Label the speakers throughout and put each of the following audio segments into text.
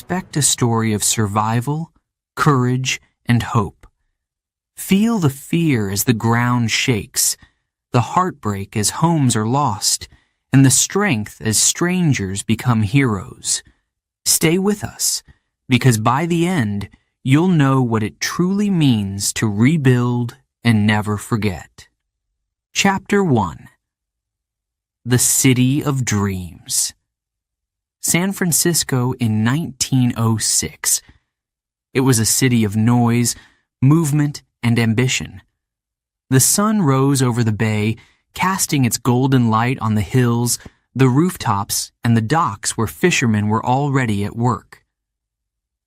Speaker 1: expect a story of survival, courage, and hope. Feel the fear as the ground shakes, the heartbreak as homes are lost, and the strength as strangers become heroes. Stay with us, because by the end, you'll know what it truly means to rebuild and never forget. Chapter 1. The City of Dreams. San Francisco in 1906. It was a city of noise, movement, and ambition. The sun rose over the bay, casting its golden light on the hills, the rooftops, and the docks where fishermen were already at work.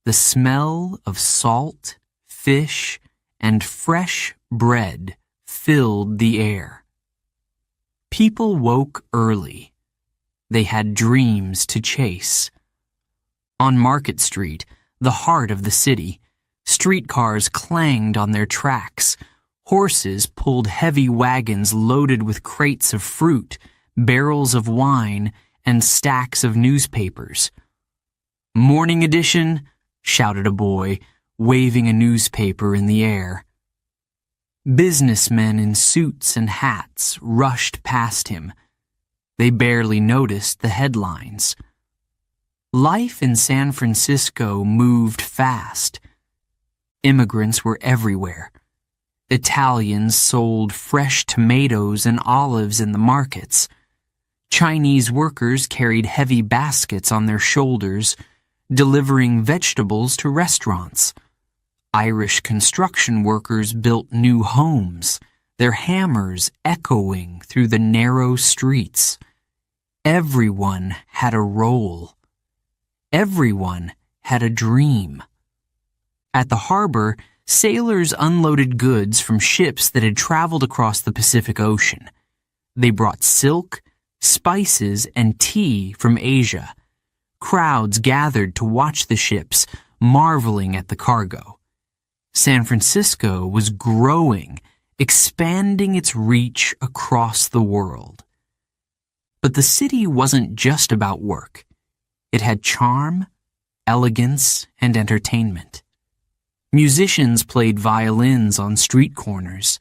Speaker 1: The smell of salt, fish, and fresh bread filled the air. People woke early. They had dreams to chase. On Market Street, the heart of the city, streetcars clanged on their tracks. Horses pulled heavy wagons loaded with crates of fruit, barrels of wine, and stacks of newspapers. "Morning edition," shouted a boy, waving a newspaper in the air. Businessmen in suits and hats rushed past him. They barely noticed the headlines. Life in San Francisco moved fast. Immigrants were everywhere. Italians sold fresh tomatoes and olives in the markets. Chinese workers carried heavy baskets on their shoulders, delivering vegetables to restaurants. Irish construction workers built new homes, their hammers echoing through the narrow streets. Everyone had a role. Everyone had a dream. At the harbor, sailors unloaded goods from ships that had traveled across the Pacific Ocean. They brought silk, spices, and tea from Asia. Crowds gathered to watch the ships, marveling at the cargo. San Francisco was growing, expanding its reach across the world. But the city wasn't just about work. It had charm, elegance, and entertainment. Musicians played violins on street corners.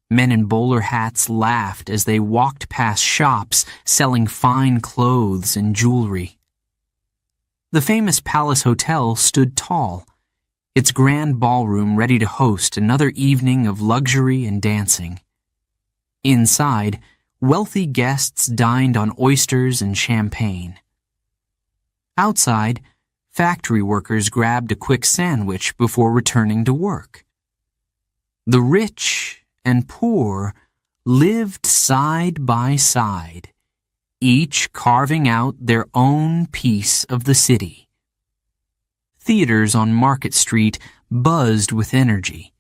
Speaker 1: Men in bowler hats laughed as they walked past shops selling fine clothes and jewelry. The famous Palace Hotel stood tall, its grand ballroom ready to host another evening of luxury and dancing. Inside, wealthy guests dined on oysters and champagne. Outside, factory workers grabbed a quick sandwich before returning to work. The rich and poor lived side by side, each carving out their own piece of the city. Theaters on Market Street buzzed with energy.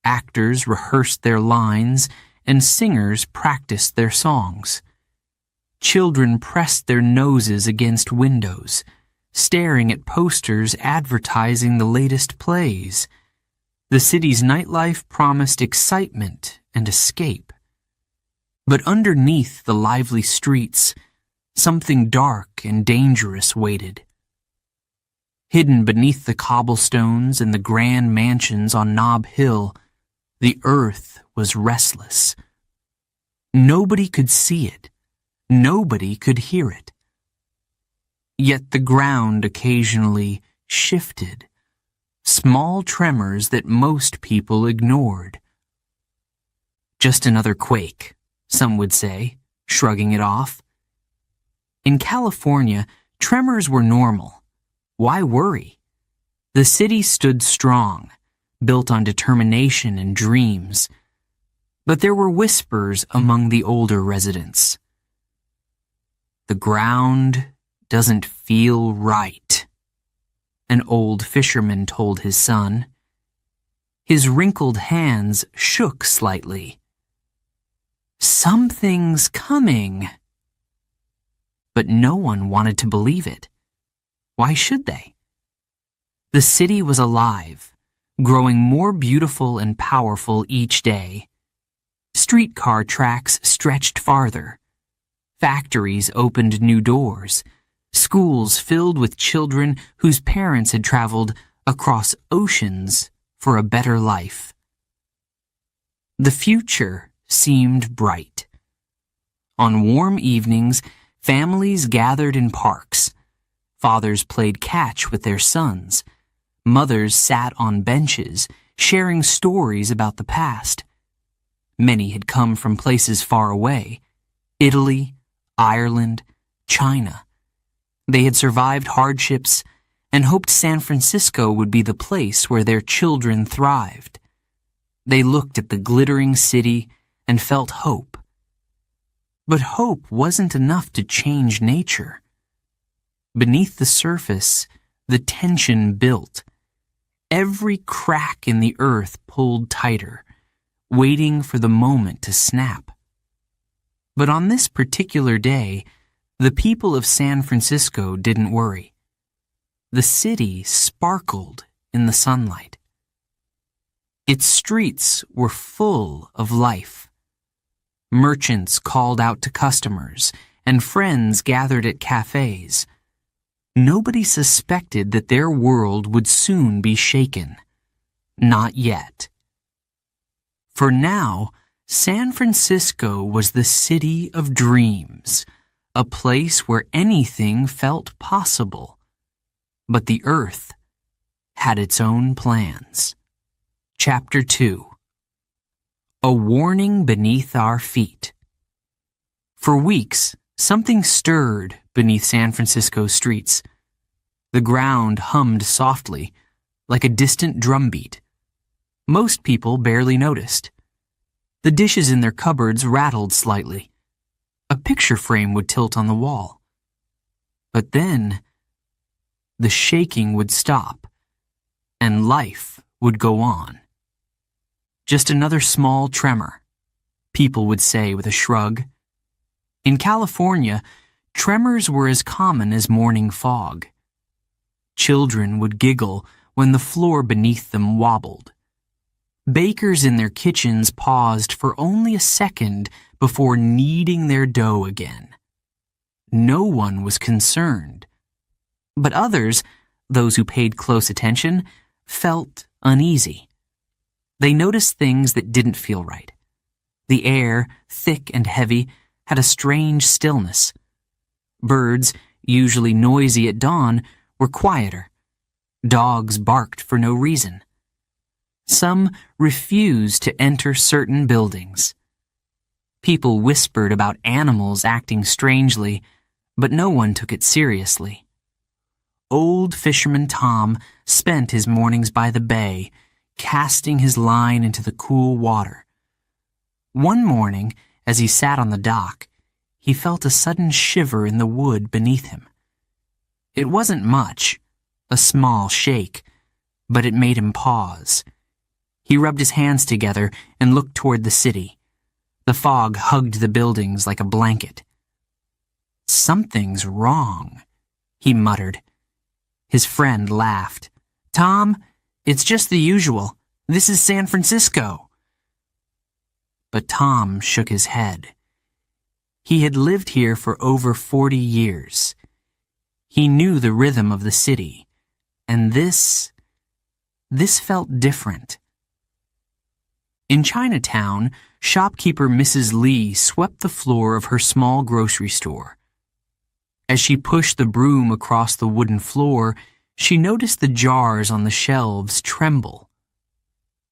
Speaker 1: Actors rehearsed their lines, and singers practiced their songs. Children pressed their noses against windows, staring at posters advertising the latest plays. The city's nightlife promised excitement and escape. But underneath the lively streets, something dark and dangerous waited. Hidden beneath the cobblestones and the grand mansions on Nob Hill, the earth was restless. Nobody could see it. Nobody could hear it. Yet the ground occasionally shifted, small tremors that most people ignored. Just another quake, some would say, shrugging it off. In California, tremors were normal. Why worry? The city stood strong, built on determination and dreams. But there were whispers among the older residents. The ground doesn't feel right, an old fisherman told his son. His wrinkled hands shook slightly. Something's coming. But no one wanted to believe it. Why should they? The city was alive, growing more beautiful and powerful each day. Streetcar tracks stretched farther. Factories opened new doors. schools filled with children whose parents had traveled across oceans for a better life. The future seemed bright. On warm evenings, families gathered in parks. Fathers played catch with their sons. Mothers sat on benches, sharing stories about the past. Many had come from places far away: Italy, Ireland, China. They had survived hardships and hoped San Francisco would be the place where their children thrived. They looked at the glittering city and felt hope. But hope wasn't enough to change nature. Beneath the surface, the tension built. Every crack in the earth pulled tighter, waiting for the moment to snap. But on this particular day, the people of San Francisco didn't worry. The city sparkled in the sunlight. Its streets were full of life. Merchants called out to customers, and friends gathered at cafes. Nobody suspected that their world would soon be shaken. Not yet. For now, San Francisco was the city of dreams, a place where anything felt possible. But the earth had its own plans. Chapter 2. A Warning Beneath Our Feet. For weeks, something stirred beneath San Francisco's streets. The ground hummed softly, like a distant drumbeat. Most people barely noticed. The dishes in their cupboards rattled slightly. A picture frame would tilt on the wall. But then, the shaking would stop, and life would go on. Just another small tremor, people would say with a shrug. In California, tremors were as common as morning fog. Children would giggle when the floor beneath them wobbled. Bakers in their kitchens paused for only a second before kneading their dough again. No one was concerned. But others, those who paid close attention, felt uneasy. They noticed things that didn't feel right. The air, thick and heavy, had a strange stillness. Birds, usually noisy at dawn, were quieter. Dogs barked for no reason. Some refused to enter certain buildings. People whispered about animals acting strangely, but no one took it seriously. Old fisherman Tom spent his mornings by the bay, casting his line into the cool water. One morning, as he sat on the dock, he felt a sudden shiver in the wood beneath him. It wasn't much, a small shake, but it made him pause. He rubbed his hands together and looked toward the city. The fog hugged the buildings like a blanket. "Something's wrong," he muttered. His friend laughed. "Tom, it's just the usual. This is San Francisco." But Tom shook his head. He had lived here for over 40 years. He knew the rhythm of the city, and this felt different. In Chinatown, shopkeeper Mrs. Lee swept the floor of her small grocery store. As she pushed the broom across the wooden floor, she noticed the jars on the shelves tremble.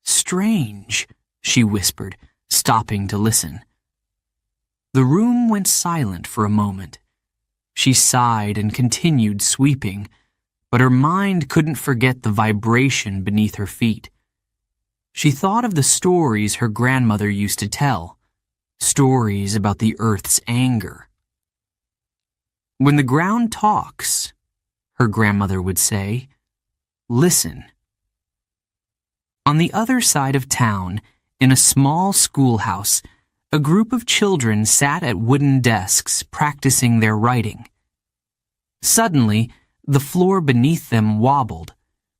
Speaker 1: "Strange," she whispered, stopping to listen. The room went silent for a moment. She sighed and continued sweeping, but her mind couldn't forget the vibration beneath her feet. She thought of the stories her grandmother used to tell, stories about the earth's anger. "When the ground talks," her grandmother would say, "listen." On the other side of town, in a small schoolhouse, a group of children sat at wooden desks practicing their writing. Suddenly, the floor beneath them wobbled,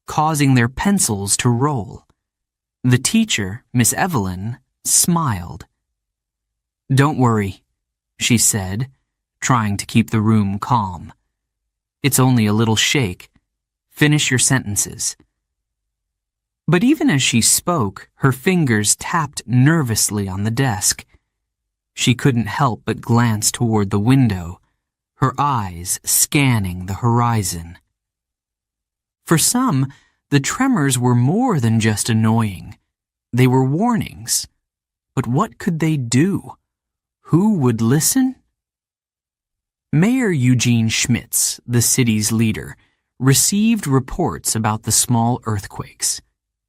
Speaker 1: causing their pencils to roll. The teacher, Miss Evelyn, smiled. "Don't worry," she said, trying to keep the room calm. It's only a little shake. Finish your sentences." But even as she spoke, her fingers tapped nervously on the desk. She couldn't help but glance toward the window, her eyes scanning the horizon. For some, the tremors were more than just annoying. They were warnings. But what could they do? Who would listen? Mayor Eugene Schmitz, the city's leader, received reports about the small earthquakes.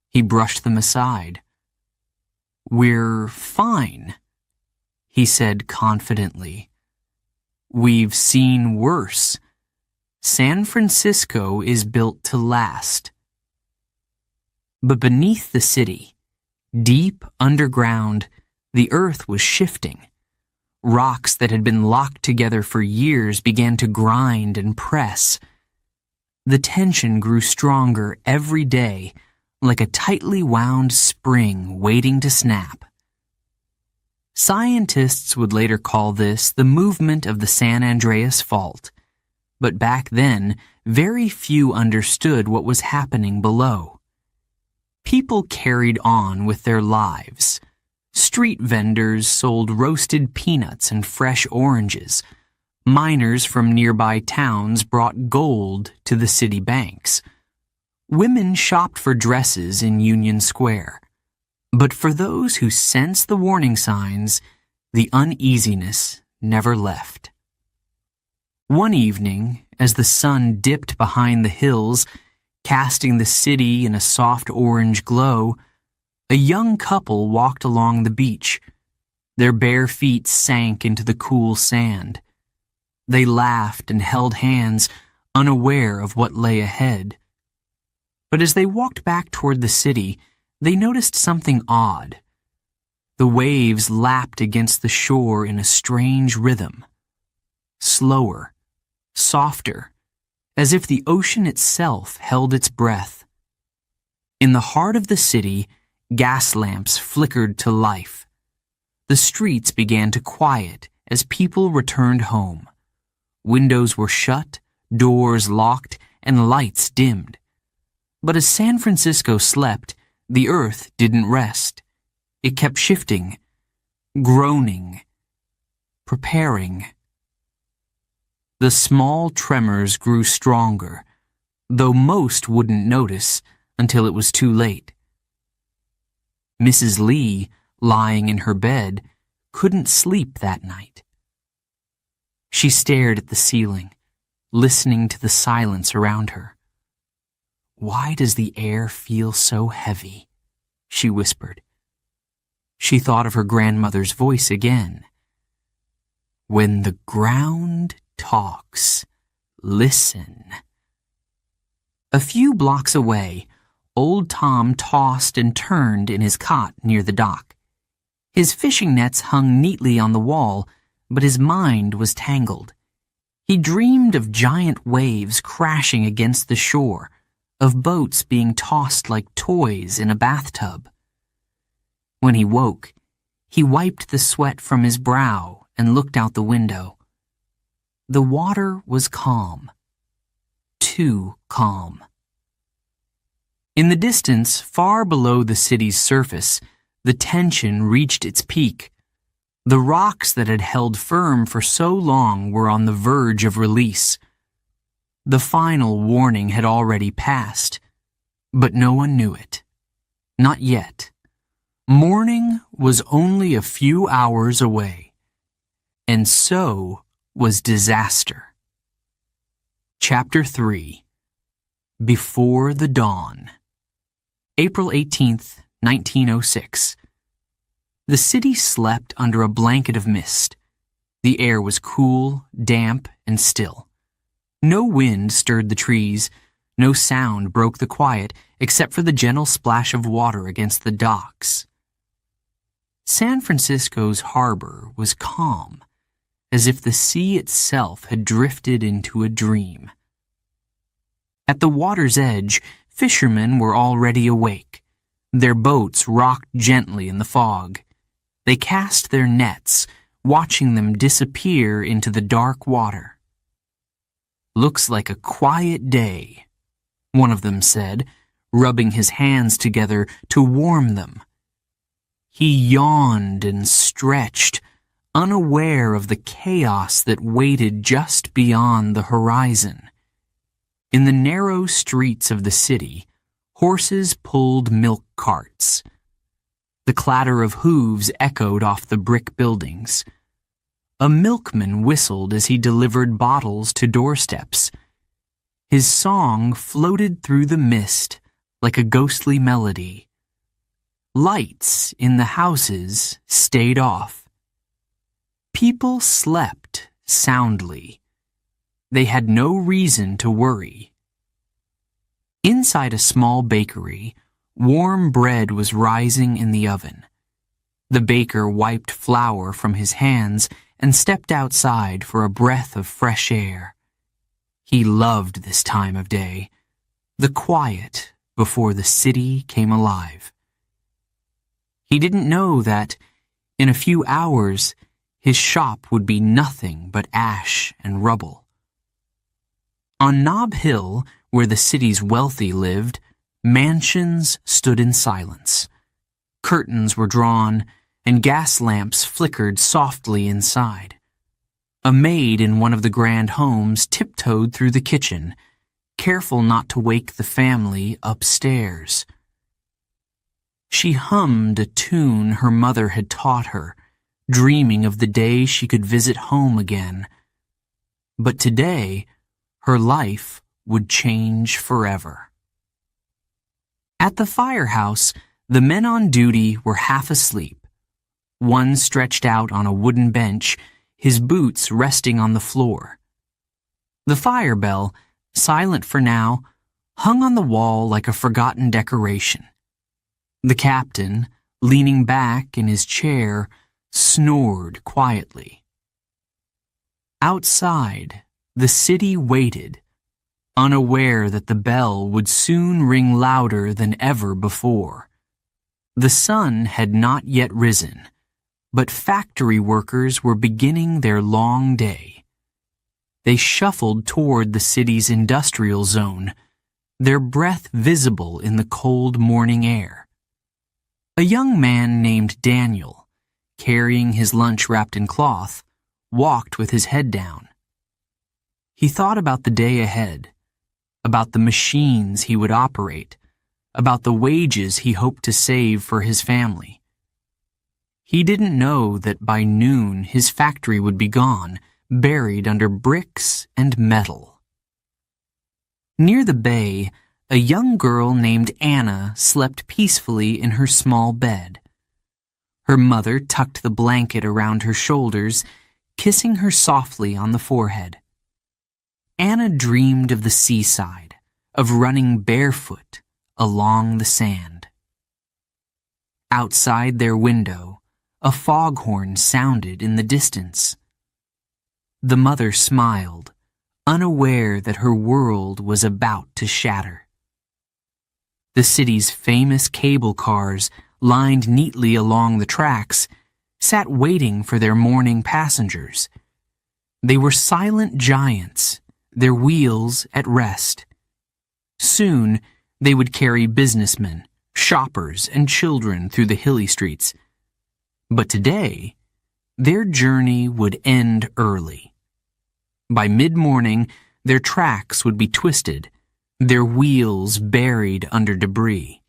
Speaker 1: He brushed them aside. "We're fine," he said confidently. "We've seen worse. San Francisco is built to last." But beneath the city, deep underground, the earth was shifting. Rocks that had been locked together for years began to grind and press. The tension grew stronger every day, like a tightly wound spring waiting to snap. Scientists would later call this the movement of the San Andreas Fault, but back then, very few understood what was happening below. People carried on with their lives. Street vendors sold roasted peanuts and fresh oranges. Miners from nearby towns brought gold to the city banks. Women shopped for dresses in Union Square. But for those who sensed the warning signs, the uneasiness never left. One evening, as the sun dipped behind the hills, casting the city in a soft orange glow, a young couple walked along the beach. Their bare feet sank into the cool sand. They laughed and held hands, unaware of what lay ahead. But as they walked back toward the city, they noticed something odd. The waves lapped against the shore in a strange rhythm. Slower, softer, as if the ocean itself held its breath. In the heart of the city, gas lamps flickered to life. The streets began to quiet as people returned home. Windows were shut, doors locked, and lights dimmed. But as San Francisco slept, the earth didn't rest. It kept shifting, groaning, preparing. The small tremors grew stronger, though most wouldn't notice until it was too late. Mrs. Lee, lying in her bed, couldn't sleep that night. She stared at the ceiling, listening to the silence around her. "Why does the air feel so heavy?" she whispered. She thought of her grandmother's voice again. "When the ground talks, listen." A few blocks away, old Tom tossed and turned in his cot near the dock. His fishing nets hung neatly on the wall, but his mind was tangled. He dreamed of giant waves crashing against the shore, of boats being tossed like toys in a bathtub. When he woke, he wiped the sweat from his brow and looked out the window. The water was calm. Too calm. In the distance, far below the city's surface, the tension reached its peak. The rocks that had held firm for so long were on the verge of release. The final warning had already passed, but no one knew it. Not yet. Morning was only a few hours away, and so was disaster. Chapter 3. Before the Dawn. April 18th, 1906. The city slept under a blanket of mist. The air was cool, damp, and still. No wind stirred the trees. No sound broke the quiet except for the gentle splash of water against the docks. San Francisco's harbor was calm, as if the sea itself had drifted into a dream. At the water's edge, fishermen were already awake. Their boats rocked gently in the fog. They cast their nets, watching them disappear into the dark water. "Looks like a quiet day," one of them said, rubbing his hands together to warm them. He yawned and stretched, unaware of the chaos that waited just beyond the horizon. In the narrow streets of the city, horses pulled milk carts. The clatter of hooves echoed off the brick buildings. A milkman whistled as he delivered bottles to doorsteps. His song floated through the mist like a ghostly melody. Lights in the houses stayed off. People slept soundly. They had no reason to worry. Inside a small bakery, warm bread was rising in the oven. The baker wiped flour from his hands and stepped outside for a breath of fresh air. He loved this time of day, the quiet before the city came alive. He didn't know that, in a few hours, his shop would be nothing but ash and rubble. On Nob Hill, where the city's wealthy lived, mansions stood in silence. Curtains were drawn, and gas lamps flickered softly inside. A maid in one of the grand homes tiptoed through the kitchen, careful not to wake the family upstairs. She hummed a tune her mother had taught her, dreaming of the day she could visit home again. But today, her life would change forever. At the firehouse, the men on duty were half asleep. One stretched out on a wooden bench, his boots resting on the floor. The fire bell, silent for now, hung on the wall like a forgotten decoration. The captain, leaning back in his chair, snored quietly. Outside, the city waited, unaware that the bell would soon ring louder than ever before. The sun had not yet risen, but factory workers were beginning their long day. They shuffled toward the city's industrial zone, their breath visible in the cold morning air. A young man named Daniel, carrying his lunch wrapped in cloth, walked with his head down. He thought about the day ahead, about the machines he would operate, about the wages he hoped to save for his family. He didn't know that by noon his factory would be gone, buried under bricks and metal. Near the bay, a young girl named Anna slept peacefully in her small bed. Her mother tucked the blanket around her shoulders, kissing her softly on the forehead. Anna dreamed of the seaside, of running barefoot along the sand. Outside their window, a foghorn sounded in the distance. The mother smiled, unaware that her world was about to shatter. The city's famous cable cars, lined neatly along the tracks, sat waiting for their morning passengers. They were silent giants, their wheels at rest. Soon, they would carry businessmen, shoppers, and children through the hilly streets. But today, their journey would end early. By mid-morning, their tracks would be twisted, their wheels buried under debris.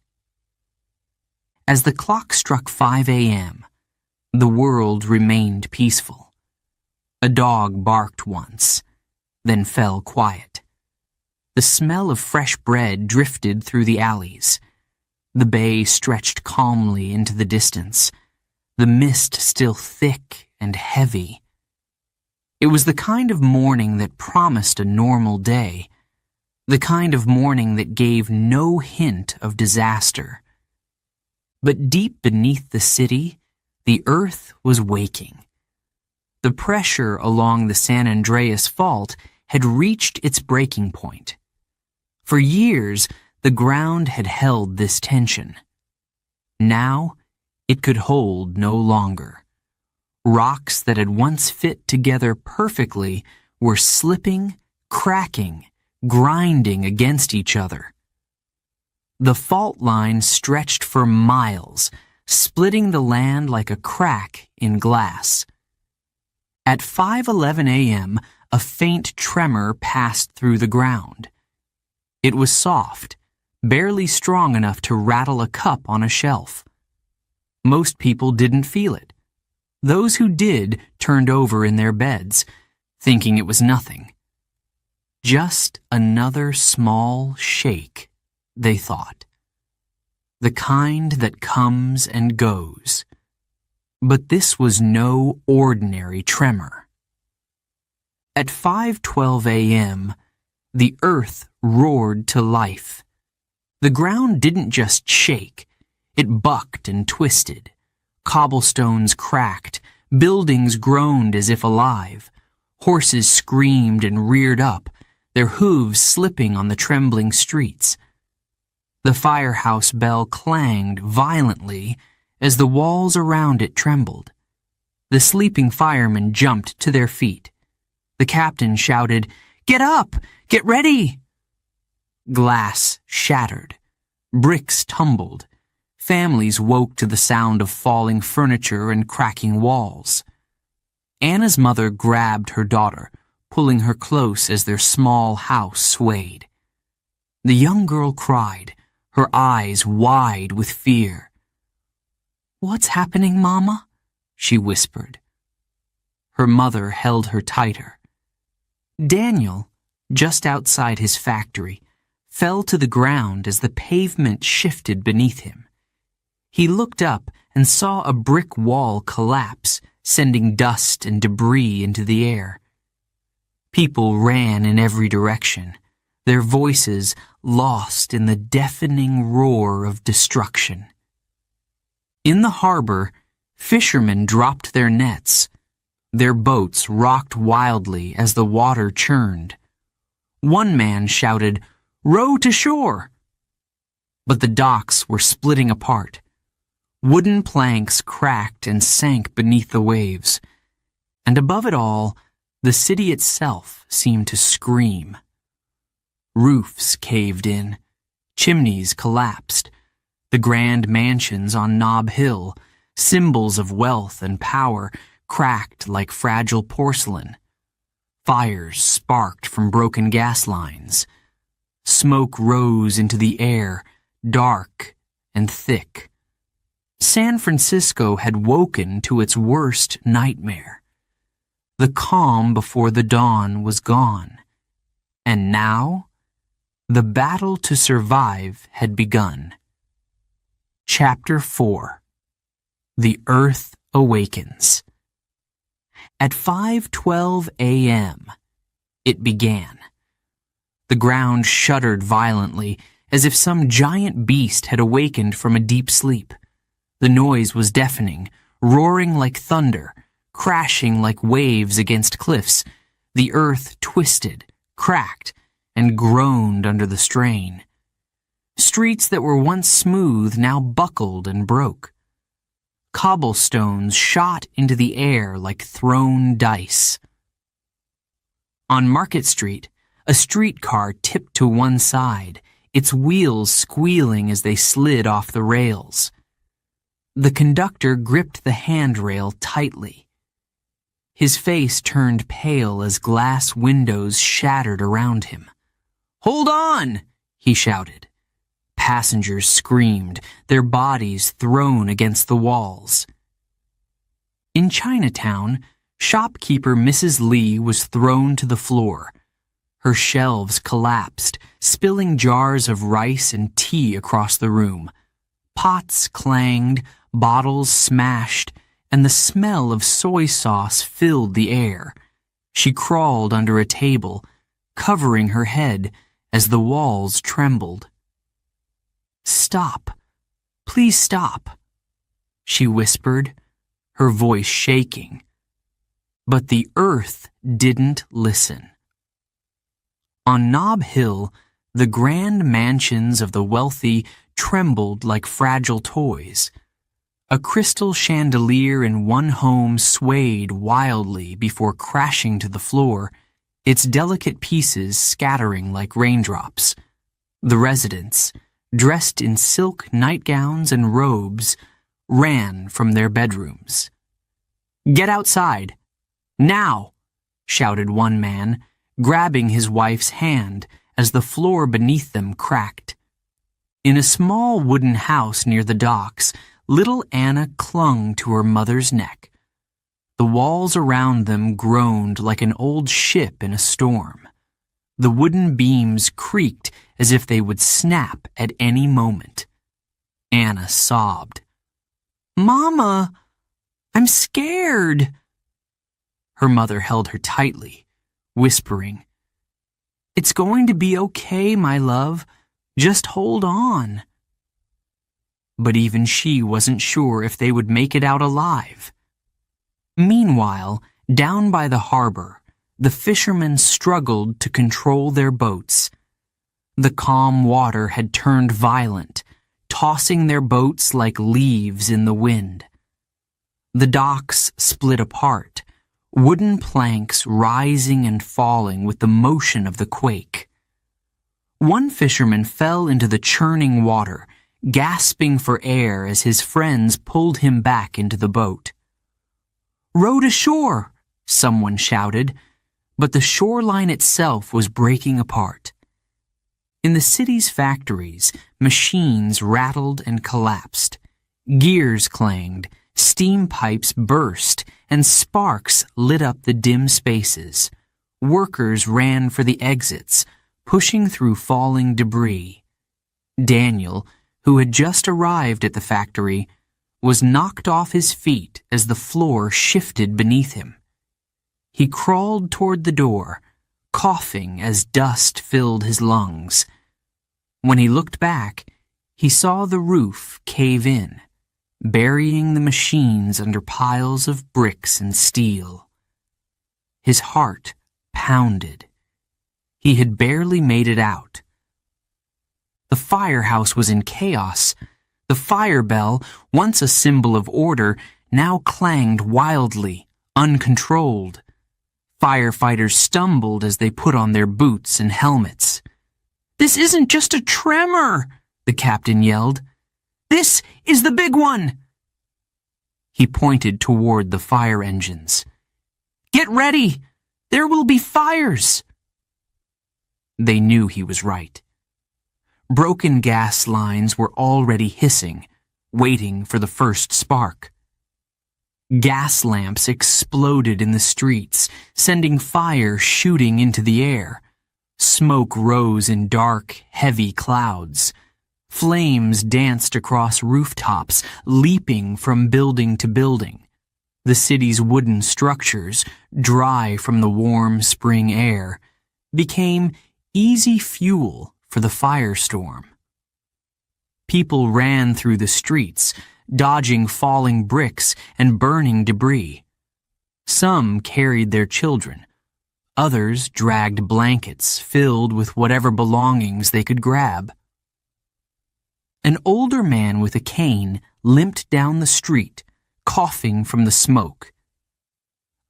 Speaker 1: As the clock struck 5 a.m., the world remained peaceful. A dog barked once, then fell quiet. The smell of fresh bread drifted through the alleys. The bay stretched calmly into the distance, the mist still thick and heavy. It was the kind of morning that promised a normal day, the kind of morning that gave no hint of disaster. But deep beneath the city, the earth was waking. The pressure along the San Andreas Fault had reached its breaking point. For years, the ground had held this tension. Now, it could hold no longer. Rocks that had once fit together perfectly were slipping, cracking, grinding against each other. The fault line stretched for miles, splitting the land like a crack in glass. At 5:11 a.m., a faint tremor passed through the ground. It was soft, barely strong enough to rattle a cup on a shelf. Most people didn't feel it. Those who did turned over in their beds, thinking it was nothing. Just another small shake, they thought. The kind that comes and goes. But this was no ordinary tremor. At 5:12 a.m., the earth roared to life. The ground didn't just shake, it bucked and twisted. Cobblestones cracked, buildings groaned as if alive. Horses screamed and reared up, their hooves slipping on the trembling streets. The firehouse bell clanged violently as the walls around it trembled. The sleeping firemen jumped to their feet. The captain shouted, "Get up! Get ready!" Glass shattered. Bricks tumbled. Families woke to the sound of falling furniture and cracking walls. Anna's mother grabbed her daughter, pulling her close as their small house swayed. The young girl cried, her eyes wide with fear. "What's happening, Mama?" she whispered. Her mother held her tighter. Daniel, just outside his factory, fell to the ground as the pavement shifted beneath him. He looked up and saw a brick wall collapse, sending dust and debris into the air. People ran in every direction, their voices lost in the deafening roar of destruction. In the harbor, fishermen dropped their nets. Their boats rocked wildly as the water churned. One man shouted, "Row to shore!" But the docks were splitting apart. Wooden planks cracked and sank beneath the waves. And above it all, the city itself seemed to scream. Roofs caved in. Chimneys collapsed. The grand mansions on Nob Hill, symbols of wealth and power, cracked like fragile porcelain. Fires sparked from broken gas lines. Smoke rose into the air, dark and thick. San Francisco had woken to its worst nightmare. The calm before the dawn was gone. And now, the battle to survive had begun. Chapter 4. The Earth Awakens. At 5:12 a.m., it began. The ground shuddered violently, as if some giant beast had awakened from a deep sleep. The noise was deafening, roaring like thunder, crashing like waves against cliffs. The earth twisted, cracked, and groaned under the strain. Streets that were once smooth now buckled and broke. Cobblestones shot into the air like thrown dice. On Market Street, a streetcar tipped to one side, its wheels squealing as they slid off the rails. The conductor gripped the handrail tightly. His face turned pale as glass windows shattered around him. "Hold on!" he shouted. Passengers screamed, their bodies thrown against the walls. In Chinatown, shopkeeper Mrs. Lee was thrown to the floor. Her shelves collapsed, spilling jars of rice and tea across the room. Pots clanged, bottles smashed, and the smell of soy sauce filled the air. She crawled under a table, covering her head as the walls trembled. "Stop. Please stop," she whispered, her voice shaking. But the earth didn't listen. On Nob Hill, the grand mansions of the wealthy trembled like fragile toys. A crystal chandelier in one home swayed wildly before crashing to the floor, its delicate pieces scattering like raindrops. The residents, dressed in silk nightgowns and robes, ran from their bedrooms. "Get outside! Now!" shouted one man, grabbing his wife's hand as the floor beneath them cracked. In a small wooden house near the docks, little Anna clung to her mother's neck. The walls around them groaned like an old ship in a storm. The wooden beams creaked as if they would snap at any moment. Anna sobbed. "Mama, I'm scared." Her mother held her tightly, whispering, "It's going to be okay, my love. Just hold on." But even she wasn't sure if they would make it out alive. Meanwhile, down by the harbor, the fishermen struggled to control their boats. The calm water had turned violent, tossing their boats like leaves in the wind. The docks split apart, wooden planks rising and falling with the motion of the quake. One fisherman fell into the churning water, gasping for air as his friends pulled him back into the boat. "Row to shore!" someone shouted, but the shoreline itself was breaking apart. In the city's factories, machines rattled and collapsed. Gears clanged, steam pipes burst, and sparks lit up the dim spaces. Workers ran for the exits, pushing through falling debris. Daniel, who had just arrived at the factory, was knocked off his feet as the floor shifted beneath him. He crawled toward the door, coughing as dust filled his lungs. When he looked back, he saw the roof cave in, burying the machines under piles of bricks and steel. His heart pounded. He had barely made it out. The firehouse was in chaos. The fire bell, once a symbol of order, now clanged wildly, uncontrolled. Firefighters stumbled as they put on their boots and helmets. "This isn't just a tremor," the captain yelled. "This is the big one." He pointed toward the fire engines. "Get ready! There will be fires!" They knew he was right. Broken gas lines were already hissing, waiting for the first spark. Gas lamps exploded in the streets, sending fire shooting into the air. Smoke rose in dark, heavy clouds. Flames danced across rooftops, leaping from building to building. The city's wooden structures, dry from the warm spring air, became easy fuel for the firestorm. People ran through the streets, dodging falling bricks and burning debris. Some carried their children. Others dragged blankets filled with whatever belongings they could grab. An older man with a cane limped down the street, coughing from the smoke.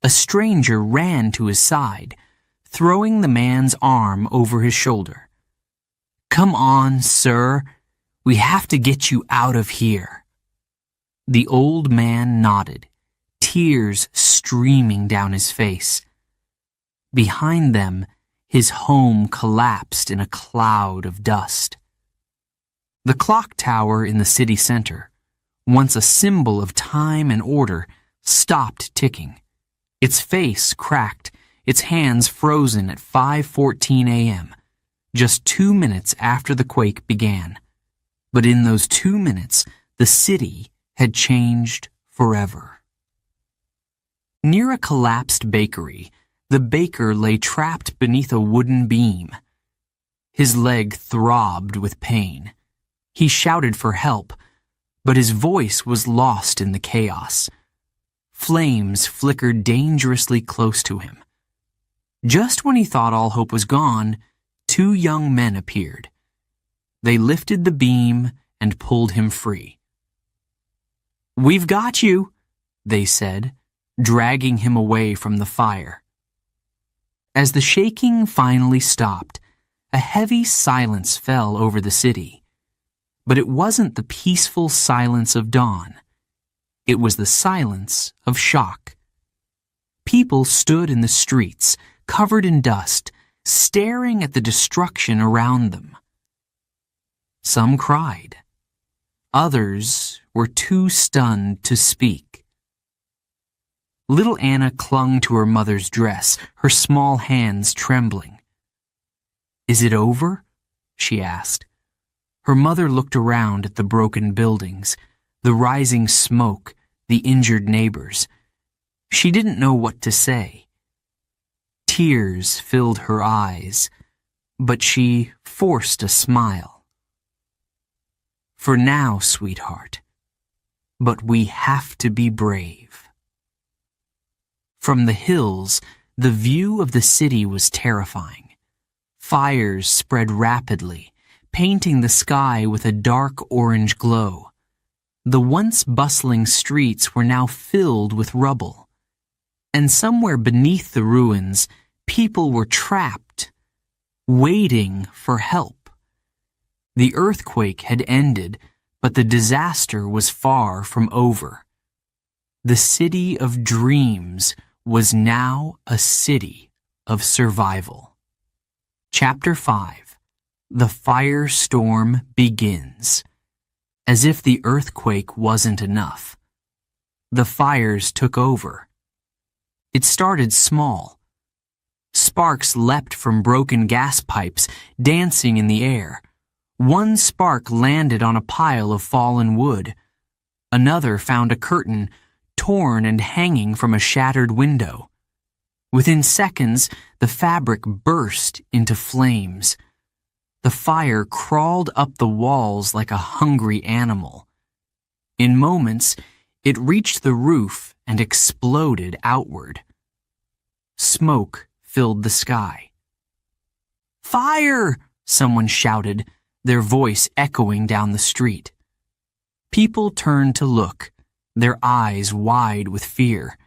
Speaker 1: A stranger ran to his side, throwing the man's arm over his shoulder. "Come on, sir. We have to get you out of here." The old man nodded, tears streaming down his face. Behind them, his home collapsed in a cloud of dust. The clock tower in the city center, once a symbol of time and order, stopped ticking. Its face cracked, its hands frozen at 5:14 a.m., just 2 minutes after the quake began. But in those 2 minutes, the city had changed forever. Near a collapsed bakery, the baker lay trapped beneath a wooden beam. His leg throbbed with pain. He shouted for help, but his voice was lost in the chaos. Flames flickered dangerously close to him. Just when he thought all hope was gone, 2 young men appeared. They lifted the beam and pulled him free. "We've got you," they said, dragging him away from the fire. As the shaking finally stopped, a heavy silence fell over the city. But it wasn't the peaceful silence of dawn. It was the silence of shock. People stood in the streets, covered in dust, staring at the destruction around them. Some cried. Others were too stunned to speak. Little Anna clung to her mother's dress, her small hands trembling. "Is it over?" she asked. Her mother looked around at the broken buildings, the rising smoke, the injured neighbors. She didn't know what to say. Tears filled her eyes, but she forced a smile. "For now, sweetheart, but we have to be brave." From the hills, the view of the city was terrifying. Fires spread rapidly, painting the sky with a dark orange glow. The once bustling streets were now filled with rubble. And somewhere beneath the ruins, people were trapped, waiting for help. The earthquake had ended, but the disaster was far from over. The city of dreams was now a city of survival. Chapter 5. The Firestorm Begins. As if the earthquake wasn't enough, the fires took over. It started small. Sparks leapt from broken gas pipes, dancing in the air. One spark landed on a pile of fallen wood. Another found a curtain, torn and hanging from a shattered window. Within seconds, the fabric burst into flames. The fire crawled up the walls like a hungry animal. In moments, it reached the roof and exploded outward. Smoke filled the sky. "Fire!" someone shouted, their voice echoing down the street. People turned to look, their eyes wide with fear.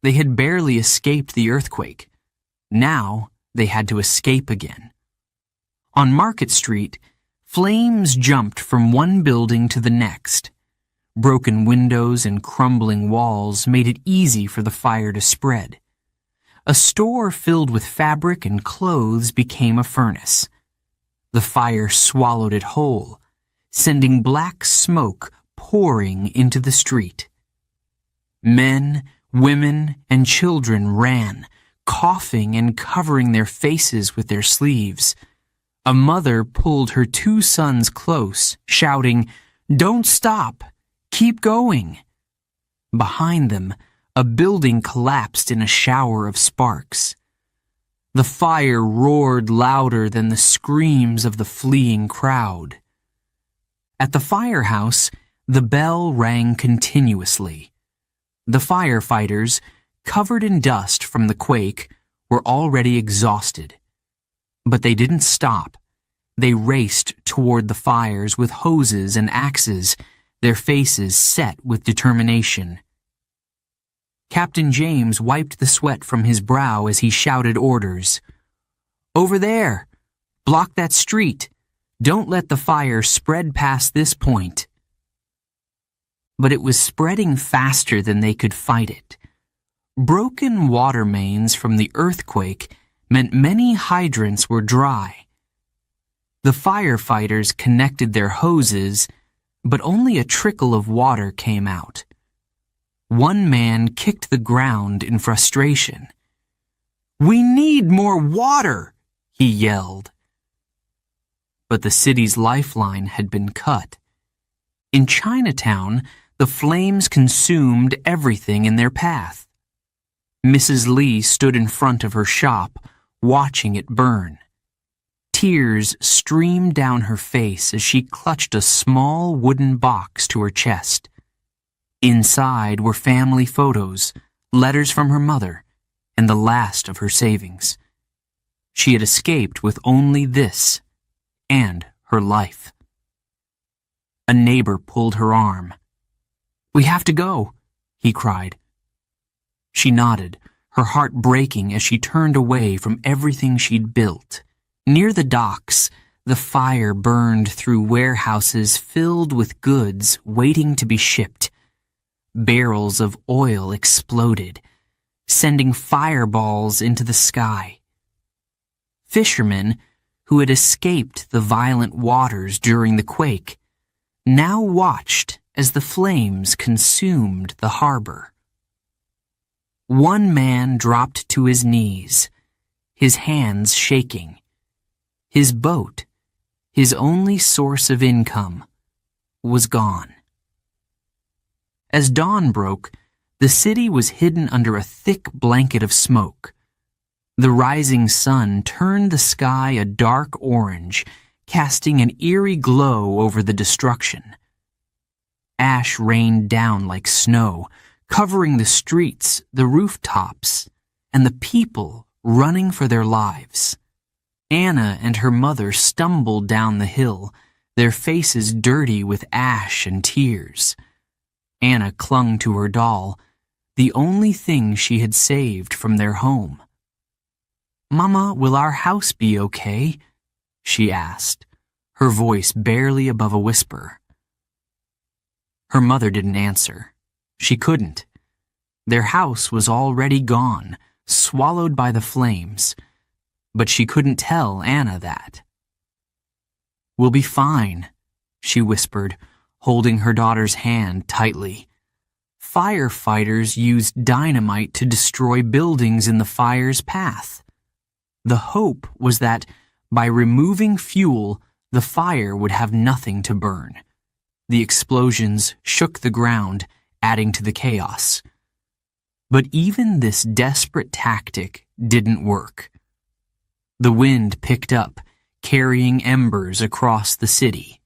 Speaker 1: They had barely escaped the earthquake. Now they had to escape again. On Market Street, flames jumped from one building to the next. Broken windows and crumbling walls made it easy for the fire to spread. A store filled with fabric and clothes became a furnace. The fire swallowed it whole, sending black smoke pouring into the street. Men, women, and children ran, coughing and covering their faces with their sleeves. A mother pulled her two sons close, shouting, "Don't stop! Keep going!" Behind them, a building collapsed in a shower of sparks. The fire roared louder than the screams of the fleeing crowd. At the firehouse, the bell rang continuously. The firefighters, covered in dust from the quake, were already exhausted. But they didn't stop. They raced toward the fires with hoses and axes, their faces set with determination. Captain James wiped the sweat from his brow as he shouted orders. "Over there! Block that street! Don't let the fire spread past this point." But it was spreading faster than they could fight it. Broken water mains from the earthquake meant many hydrants were dry. The firefighters connected their hoses, but only a trickle of water came out. One man kicked the ground in frustration. "We need more water!" he yelled. But the city's lifeline had been cut. In Chinatown, the flames consumed everything in their path. Mrs. Lee stood in front of her shop, watching it burn. Tears streamed down her face as she clutched a small wooden box to her chest. Inside were family photos, letters from her mother, and the last of her savings. She had escaped with only this, and her life. A neighbor pulled her arm. "We have to go," he cried. She nodded, her heart breaking as she turned away from everything she'd built. Near the docks, the fire burned through warehouses filled with goods waiting to be shipped. Barrels of oil exploded, sending fireballs into the sky. Fishermen, who had escaped the violent waters during the quake, now watched as the flames consumed the harbor. One man dropped to his knees, his hands shaking. His boat, his only source of income, was gone. As dawn broke, the city was hidden under a thick blanket of smoke. The rising sun turned the sky a dark orange, casting an eerie glow over the destruction. Ash rained down like snow, covering the streets, the rooftops, and the people running for their lives. Anna and her mother stumbled down the hill, their faces dirty with ash and tears. Anna clung to her doll, the only thing she had saved from their home. "Mama, will our house be okay?" she asked, her voice barely above a whisper. Her mother didn't answer. She couldn't. Their house was already gone, swallowed by the flames. But she couldn't tell Anna that. "We'll be fine," she whispered, holding her daughter's hand tightly. Firefighters used dynamite to destroy buildings in the fire's path. The hope was that by removing fuel, the fire would have nothing to burn. The explosions shook the ground, adding to the chaos. But even this desperate tactic didn't work. The wind picked up, carrying embers across the city.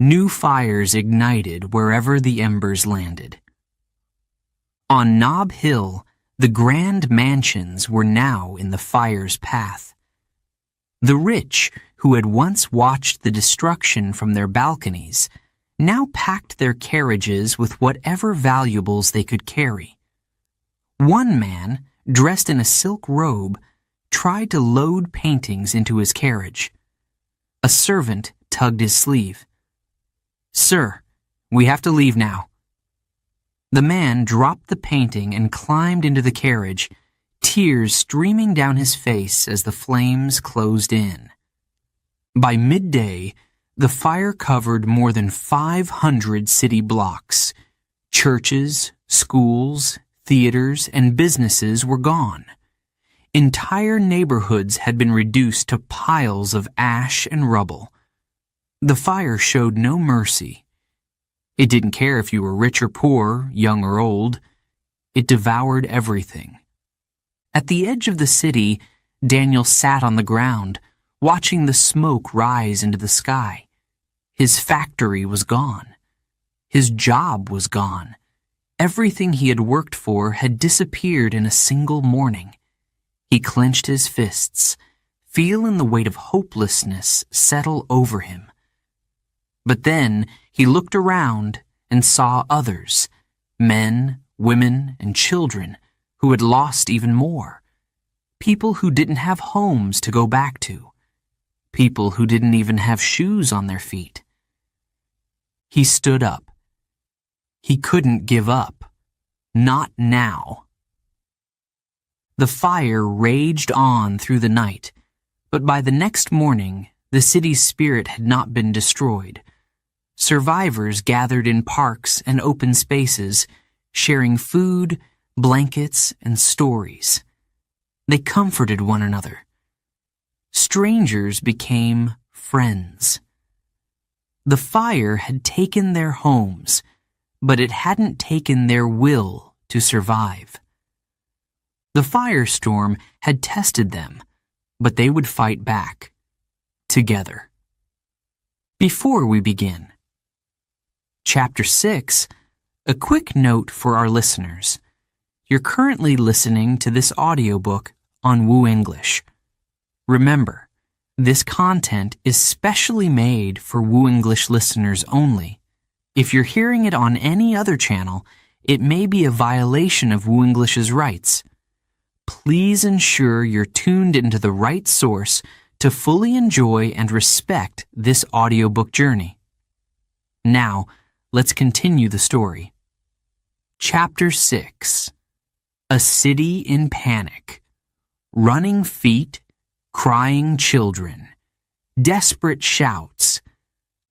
Speaker 1: New fires ignited wherever the embers landed. On Nob Hill, the grand mansions were now in the fire's path. The rich, who had once watched the destruction from their balconies, now packed their carriages with whatever valuables they could carry. One man, dressed in a silk robe, tried to load paintings into his carriage. A servant tugged his sleeve. "Sir, we have to leave now." The man dropped the painting and climbed into the carriage, tears streaming down his face as the flames closed in. By midday, the fire covered more than 500 city blocks. Churches, schools, theaters, and businesses were gone. Entire neighborhoods had been reduced to piles of ash and rubble. The fire showed no mercy. It didn't care if you were rich or poor, young or old. It devoured everything. At the edge of the city, Daniel sat on the ground, watching the smoke rise into the sky. His factory was gone. His job was gone. Everything he had worked for had disappeared in a single morning. He clenched his fists, feeling the weight of hopelessness settle over him. But then he looked around and saw others, men, women, and children, who had lost even more. People who didn't have homes to go back to. People who didn't even have shoes on their feet. He stood up. He couldn't give up. Not now. The fire raged on through the night, but by the next morning, the city's spirit had not been destroyed. Survivors gathered in parks and open spaces, sharing food, blankets, and stories. They comforted one another. Strangers became friends. The fire had taken their homes, but it hadn't taken their will to survive. The firestorm had tested them, but they would fight back, together. Before we begin, Chapter 6, a quick note for our listeners. You're currently listening to this audiobook on WooEnglish. Remember, this content is specially made for WooEnglish listeners only. If you're hearing it on any other channel, it may be a violation of WooEnglish's rights. please ensure you're tuned into the right source to fully enjoy and respect this audiobook journey. Now, let's continue the story. Chapter 6. A City in Panic. Running feet, crying children, desperate shouts.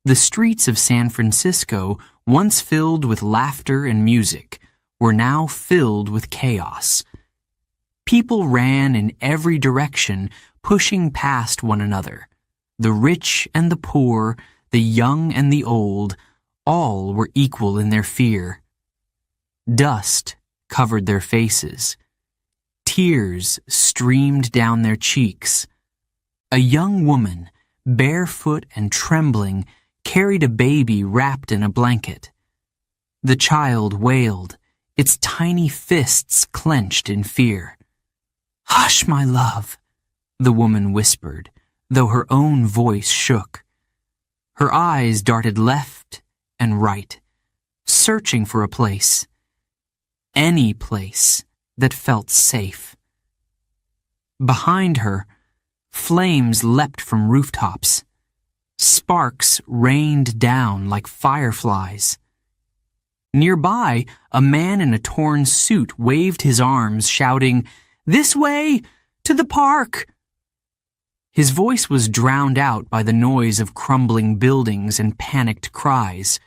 Speaker 1: The streets of San Francisco, once filled with laughter and music, were now filled with chaos. People ran in every direction, pushing past one another. The rich and the poor, the young and the old, all were equal in their fear. Dust covered their faces. Tears streamed down their cheeks. A young woman, barefoot and trembling, carried a baby wrapped in a blanket. The child wailed, its tiny fists clenched in fear. "Hush, my love," the woman whispered, though her own voice shook. Her eyes darted left and right, searching for a place. Any place that felt safe. Behind her, flames leapt from rooftops. Sparks rained down like fireflies. Nearby, a man in a torn suit waved his arms, shouting, "This way! To the park!" His voice was drowned out by the noise of crumbling buildings and panicked cries.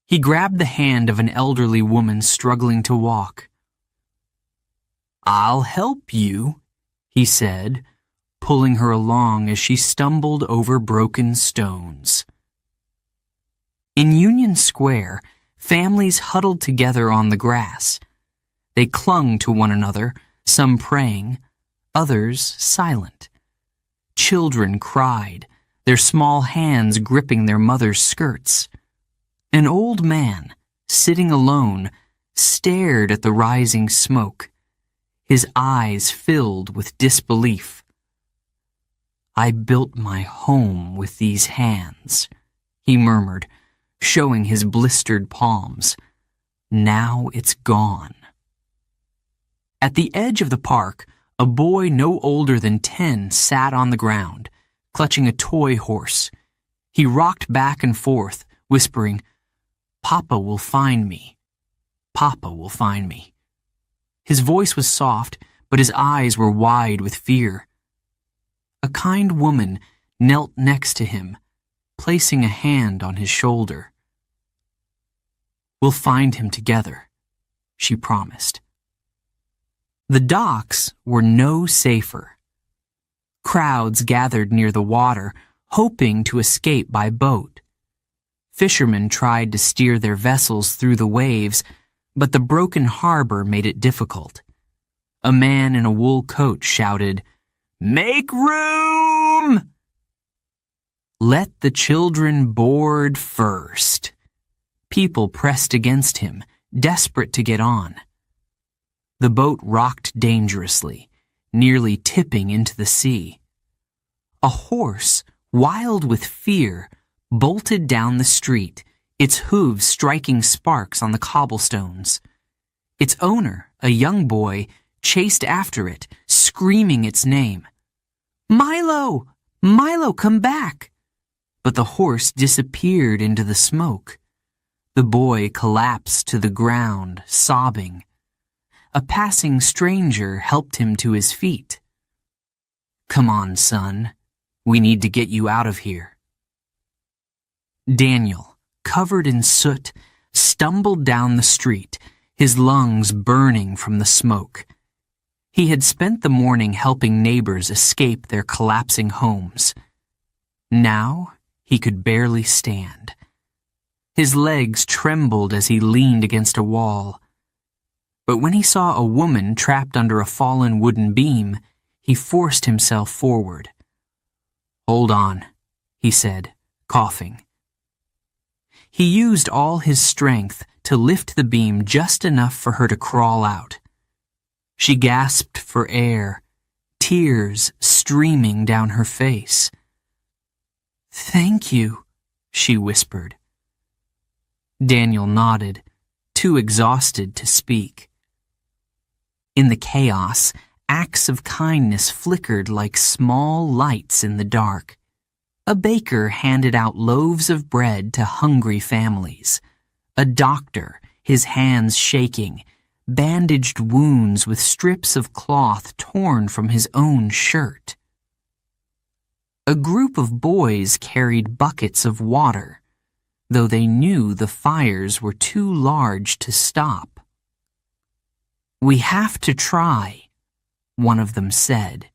Speaker 1: He grabbed the hand of an elderly woman struggling to walk. "I'll help you," he said, pulling her along as she stumbled over broken stones. In Union Square, families huddled together on the grass. They clung to one another, some praying, others silent. Children cried, their small hands gripping their mothers' skirts. An old man, sitting alone, stared at the rising smoke, his eyes filled with disbelief. "I built my home with these hands," he murmured, showing his blistered palms. "Now it's gone." At the edge of the park, a boy no older than 10 sat on the ground, clutching a toy horse. He rocked back and forth, whispering, "Papa will find me. Papa will find me." His voice was soft, but his eyes were wide with fear. A kind woman knelt next to him, placing a hand on his shoulder. "We'll find him together," she promised. The docks were no safer. Crowds gathered near the water, hoping to escape by boat. Fishermen tried to steer their vessels through the waves, but the broken harbor made it difficult. A man in a wool coat shouted, "Make room!" "Let the children board first." People pressed against him, desperate to get on. The boat rocked dangerously, nearly tipping into the sea. A horse, wild with fear, bolted down the street, its hooves striking sparks on the cobblestones. Its owner, a young boy, chased after it, screaming its name. "Milo! Milo, come back!" But the horse disappeared into the smoke. The boy collapsed to the ground, sobbing. A passing stranger helped him to his feet. "Come on, son. We need to get you out of here." Daniel, covered in soot, stumbled down the street, his lungs burning from the smoke. He had spent the morning helping neighbors escape their collapsing homes. Now he could barely stand. His legs trembled as he leaned against a wall. But when he saw a woman trapped under a fallen wooden beam, he forced himself forward. "Hold on," he said, coughing. He used all his strength to lift the beam just enough for her to crawl out. She gasped for air, tears streaming down her face. "Thank you," she whispered. Daniel nodded, too exhausted to speak. In the chaos, Acts of kindness flickered like small lights in the dark. A baker handed out loaves of bread to hungry families. A doctor, his hands shaking, bandaged wounds with strips of cloth torn from his own shirt. A group of boys carried buckets of water, though they knew the fires were too large to stop. "We have to try," one of them said.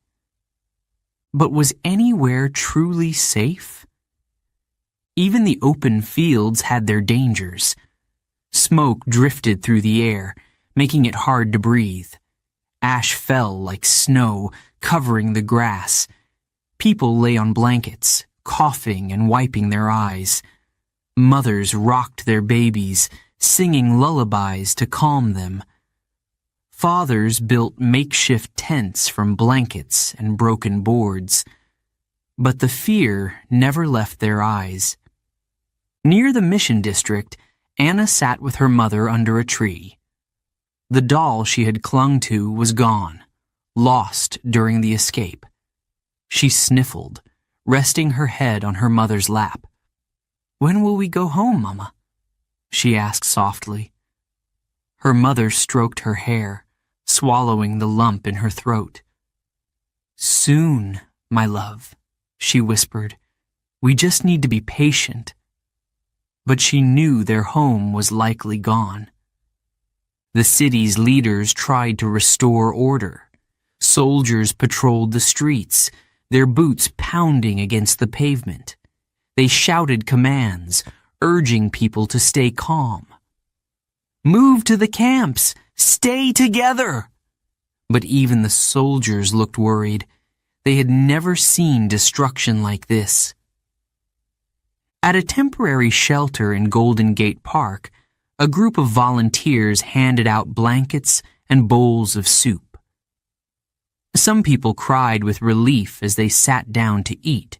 Speaker 1: But was anywhere truly safe? Even the open fields had their dangers. Smoke drifted through the air, making it hard to breathe. Ash fell like snow, covering the grass. People lay on blankets, coughing and wiping their eyes. Mothers rocked their babies, singing lullabies to calm them. Fathers built makeshift tents from blankets and broken boards. But the fear never left their eyes. Near the mission district, Anna sat with her mother under a tree. The doll she had clung to was gone, lost during the escape. She sniffled, resting her head on her mother's lap. "When will we go home, Mama?" she asked softly. Her mother stroked her hair, swallowing the lump in her throat. "Soon, my love," she whispered. "We just need to be patient." But she knew their home was likely gone. The city's leaders tried to restore order. Soldiers patrolled the streets, their boots pounding against the pavement. They shouted commands, urging people to stay calm. "Move to the camps! Stay together!" But even the soldiers looked worried. They had never seen destruction like this. At a temporary shelter in Golden Gate Park, a group of volunteers handed out blankets and bowls of soup. Some people cried with relief as they sat down to eat.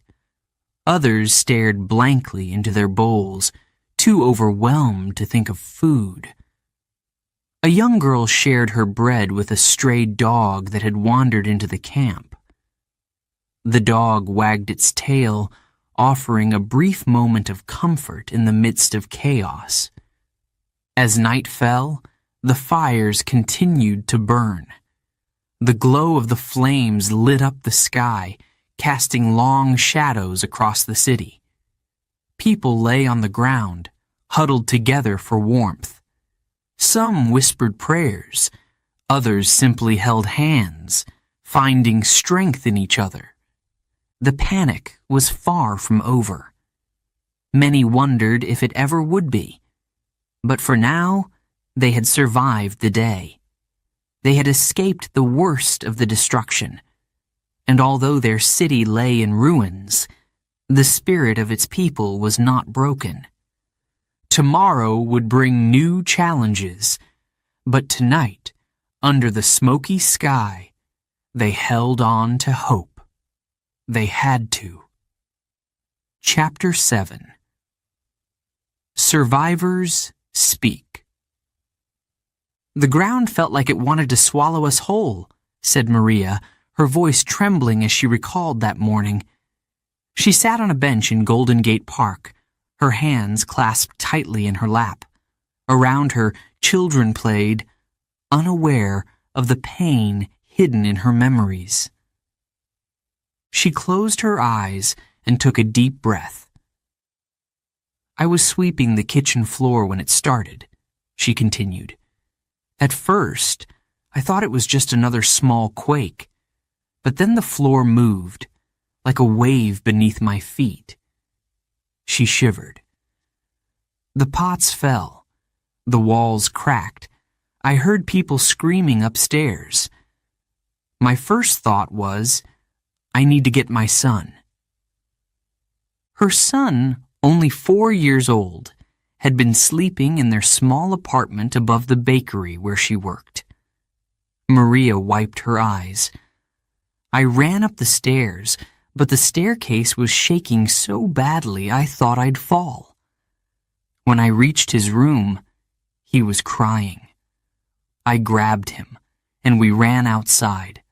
Speaker 1: Others stared blankly into their bowls, too overwhelmed to think of food. A young girl shared her bread with a stray dog that had wandered into the camp. The dog wagged its tail, offering a brief moment of comfort in the midst of chaos. As night fell, the fires continued to burn. The glow of the flames lit up the sky, casting long shadows across the city. People lay on the ground, huddled together for warmth. Some whispered prayers, others simply held hands, finding strength in each other. The panic was far from over. Many wondered if it ever would be. But for now, they had survived the day. They had escaped the worst of the destruction. And although their city lay in ruins, the spirit of its people was not broken. Tomorrow would bring new challenges, but tonight, under the smoky sky, they held on to hope. They had to. Chapter 7. Survivors Speak. "The ground felt like it wanted to swallow us whole," said Maria, her voice trembling as she recalled that morning. She sat on a bench in Golden Gate Park, her hands clasped tightly in her lap. Around her, children played, unaware of the pain hidden in her memories. She closed her eyes and took a deep breath. "I was sweeping the kitchen floor when it started," she continued. "At first, I thought it was just another small quake, but then the floor moved, like a wave beneath my feet." She shivered. "The pots fell. The walls cracked. I heard people screaming upstairs. My first thought was, I need to get my son." Her son, only 4 years old, had been sleeping in their small apartment above the bakery where she worked. Maria wiped her eyes. "I ran up the stairs, but the staircase was shaking so badly I thought I'd fall. When I reached his room, he was crying. I grabbed him, and we ran outside.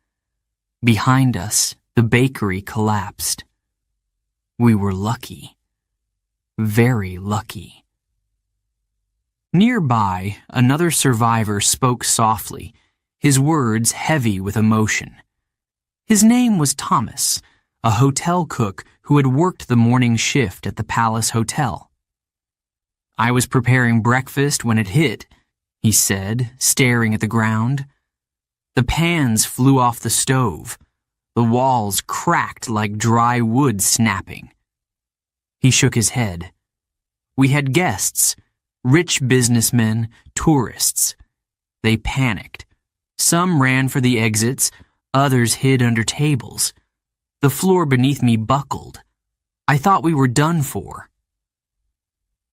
Speaker 1: Behind us, the bakery collapsed. We were lucky. Very lucky. Nearby, another survivor spoke softly, his words heavy with emotion. His name was Thomas, a hotel cook who had worked the morning shift at the Palace Hotel. "I was preparing breakfast when it hit," he said, staring at the ground. "The pans flew off the stove. The walls cracked like dry wood snapping." He shook his head. "We had guests, rich businessmen, tourists. They panicked. Some ran for the exits, others hid under tables. The floor beneath me buckled. I thought we were done for."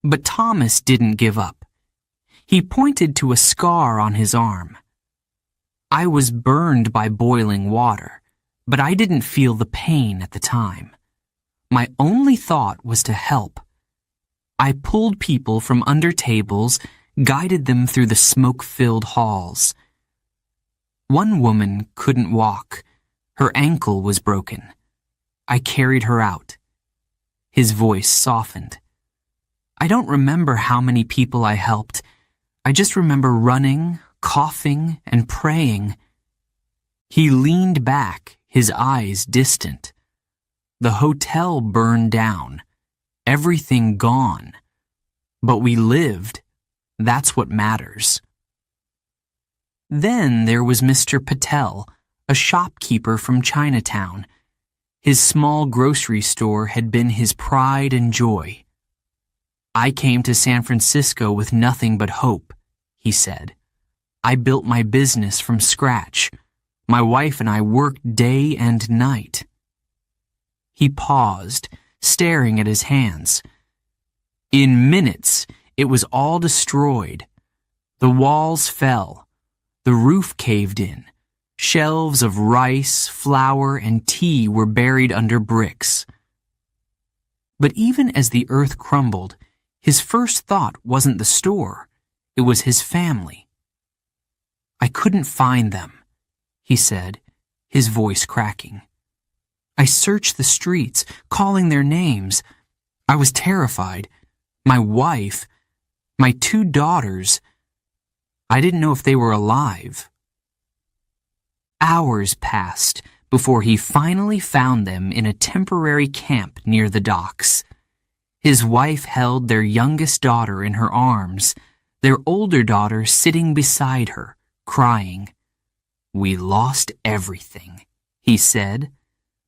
Speaker 1: But Thomas didn't give up. He pointed to a scar on his arm. "I was burned by boiling water, but I didn't feel the pain at the time. My only thought was to help. I pulled people from under tables, guided them through the smoke-filled halls. One woman couldn't walk. Her ankle was broken. I carried her out." His voice softened. "I don't remember how many people I helped. I just remember running, coughing, and praying." He leaned back, his eyes distant. "The hotel burned down. Everything gone. But we lived. That's what matters." Then there was Mr. Patel, a shopkeeper from Chinatown. His small grocery store had been his pride and joy. "I came to San Francisco with nothing but hope," he said. "I built my business from scratch. My wife and I worked day and night." He paused, staring at his hands. "In minutes, it was all destroyed. The walls fell. The roof caved in. Shelves of rice, flour, and tea were buried under bricks." But even as the earth crumbled, his first thought wasn't the store. It was his family. "I couldn't find them," he said, his voice cracking. "I searched the streets, calling their names. I was terrified. My wife, my 2 daughters. I didn't know if they were alive." Hours passed before he finally found them in a temporary camp near the docks. His wife held their youngest daughter in her arms, their older daughter sitting beside her, crying. "We lost everything," he said,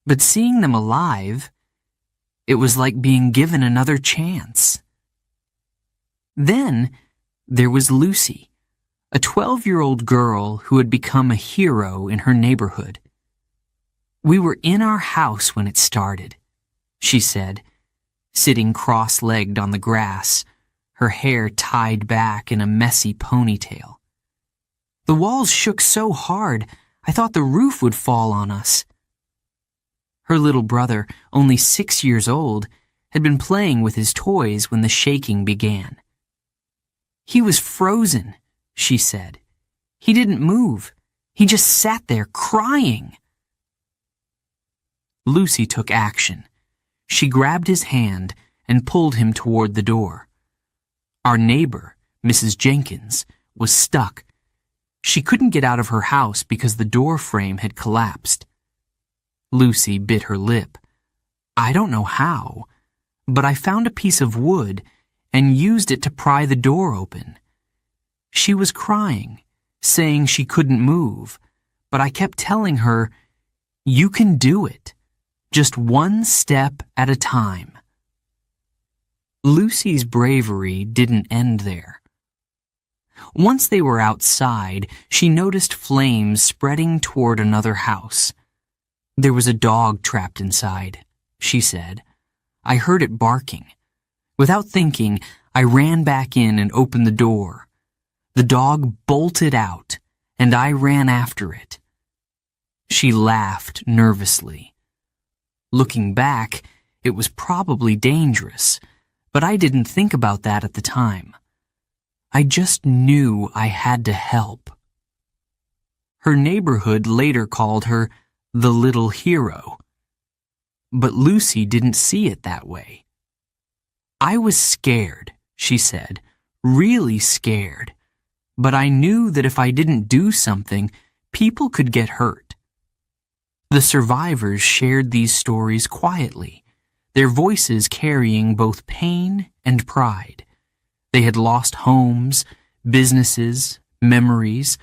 Speaker 1: "but seeing them alive, it was like being given another chance." Then there was Lucy, a 12-year-old girl who had become a hero in her neighborhood. "We were in our house when it started," she said, sitting cross-legged on the grass, her hair tied back in a messy ponytail. "The walls shook so hard, I thought the roof would fall on us." Her little brother, only 6 years old, had been playing with his toys when the shaking began. "He was frozen," she said. "He didn't move. He just sat there crying." Lucy took action. She grabbed his hand and pulled him toward the door. Our neighbor, Mrs. Jenkins, was stuck. She couldn't get out of her house because the door frame had collapsed. Lucy bit her lip. "I don't know how, but I found a piece of wood and used it to pry the door open." She was crying, saying she couldn't move, but I kept telling her, "You can do it, just one step at a time." Lucy's bravery didn't end there. Once they were outside, she noticed flames spreading toward another house. "There was a dog trapped inside," she said. "I heard it barking. Without thinking, I ran back in and opened the door. The dog bolted out, and I ran after it." She laughed nervously. Looking back, it was probably dangerous, but I didn't think about that at the time. I just knew I had to help. Her neighborhood later called her the little hero. But Lucy didn't see it that way. "I was scared," she said, "really scared. But I knew that if I didn't do something, people could get hurt." The survivors shared these stories quietly, their voices carrying both pain and pride. They had lost homes, businesses, memories,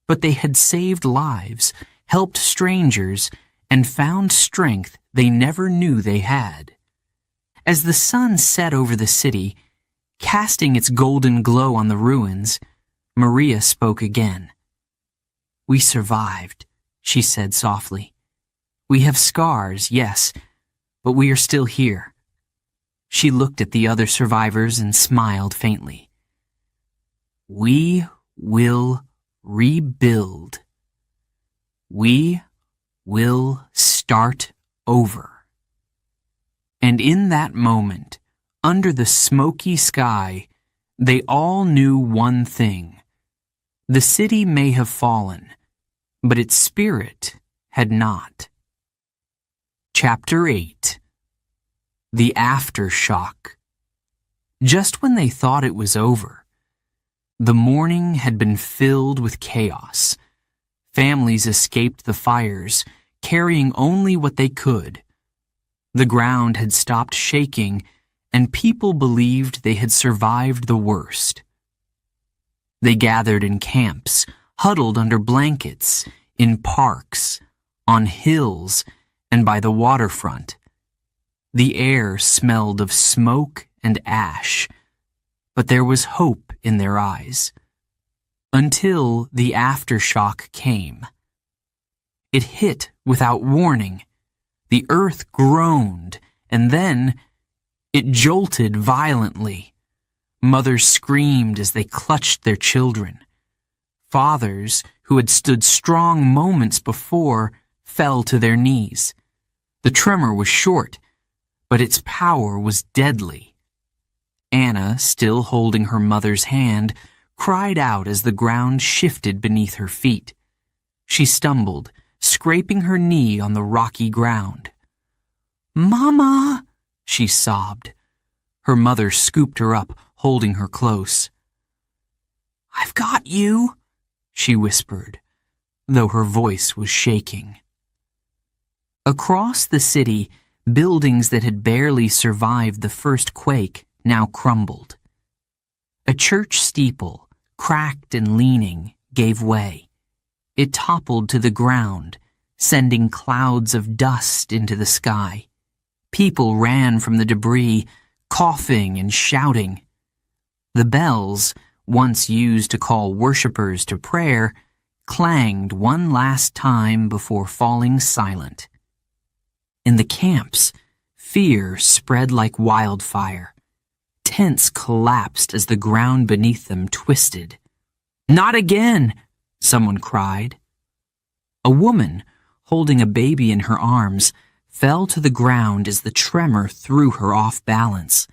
Speaker 1: but they had saved lives, helped strangers, and found strength they never knew they had. As the sun set over the city, casting its golden glow on the ruins, Maria spoke again. "We survived," she said softly. "We have scars, yes, but we are still here." She looked at the other survivors and smiled faintly. "We will rebuild. We will start over." And in that moment, under the smoky sky, they all knew one thing. The city may have fallen, but its spirit had not. Chapter 8. The Aftershock. Just when they thought it was over, the morning had been filled with chaos. Families escaped the fires, carrying only what they could. The ground had stopped shaking, and people believed they had survived the worst. They gathered in camps, huddled under blankets, in parks, on hills, and by the waterfront. The air smelled of smoke and ash, but there was hope in their eyes. Until the aftershock came. It hit without warning. The earth groaned, and then it jolted violently. Mothers screamed as they clutched their children. Fathers, who had stood strong moments before, fell to their knees. The tremor was short, but its power was deadly. Anna, still holding her mother's hand, cried out as the ground shifted beneath her feet. She stumbled, scraping her knee on the rocky ground. "Mama!" she sobbed. Her mother scooped her up, holding her close. "I've got you," she whispered, though her voice was shaking. Across the city, buildings that had barely survived the first quake now crumbled. A church steeple, cracked and leaning, gave way. It toppled to the ground, sending clouds of dust into the sky. People ran from the debris, coughing and shouting. The bells, once used to call worshippers to prayer, clanged one last time before falling silent. In the camps, fear spread like wildfire. Tents collapsed as the ground beneath them twisted. "Not again!" someone cried. A woman, holding a baby in her arms, fell to the ground as the tremor threw her off balance.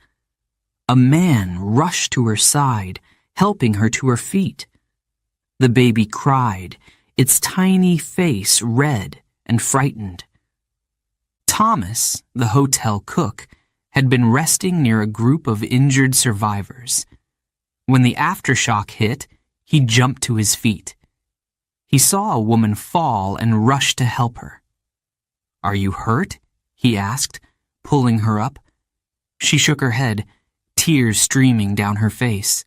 Speaker 1: A man rushed to her side, helping her to her feet. The baby cried, its tiny face red and frightened. Thomas, the hotel cook, had been resting near a group of injured survivors. When the aftershock hit, he jumped to his feet. He saw a woman fall and rushed to help her. "Are you hurt?" he asked, pulling her up. She shook her head, tears streaming down her face.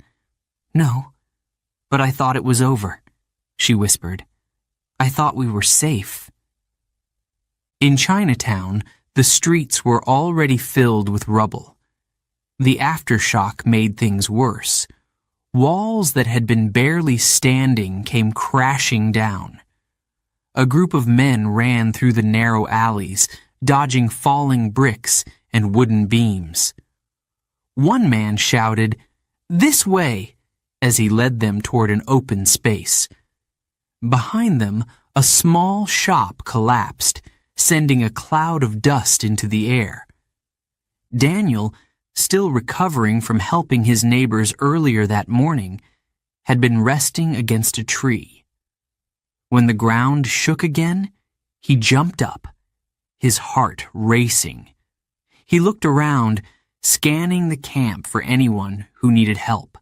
Speaker 1: "No, but I thought it was over," she whispered. "I thought we were safe." In Chinatown, the streets were already filled with rubble. The aftershock made things worse. Walls that had been barely standing came crashing down. A group of men ran through the narrow alleys, dodging falling bricks and wooden beams. One man shouted, "This way!" as he led them toward an open space. Behind them, a small shop collapsed, sending a cloud of dust into the air. Daniel, still recovering from helping his neighbors earlier that morning, had been resting against a tree. When the ground shook again, He jumped up, his heart racing. He looked around, scanning the camp for anyone who needed help.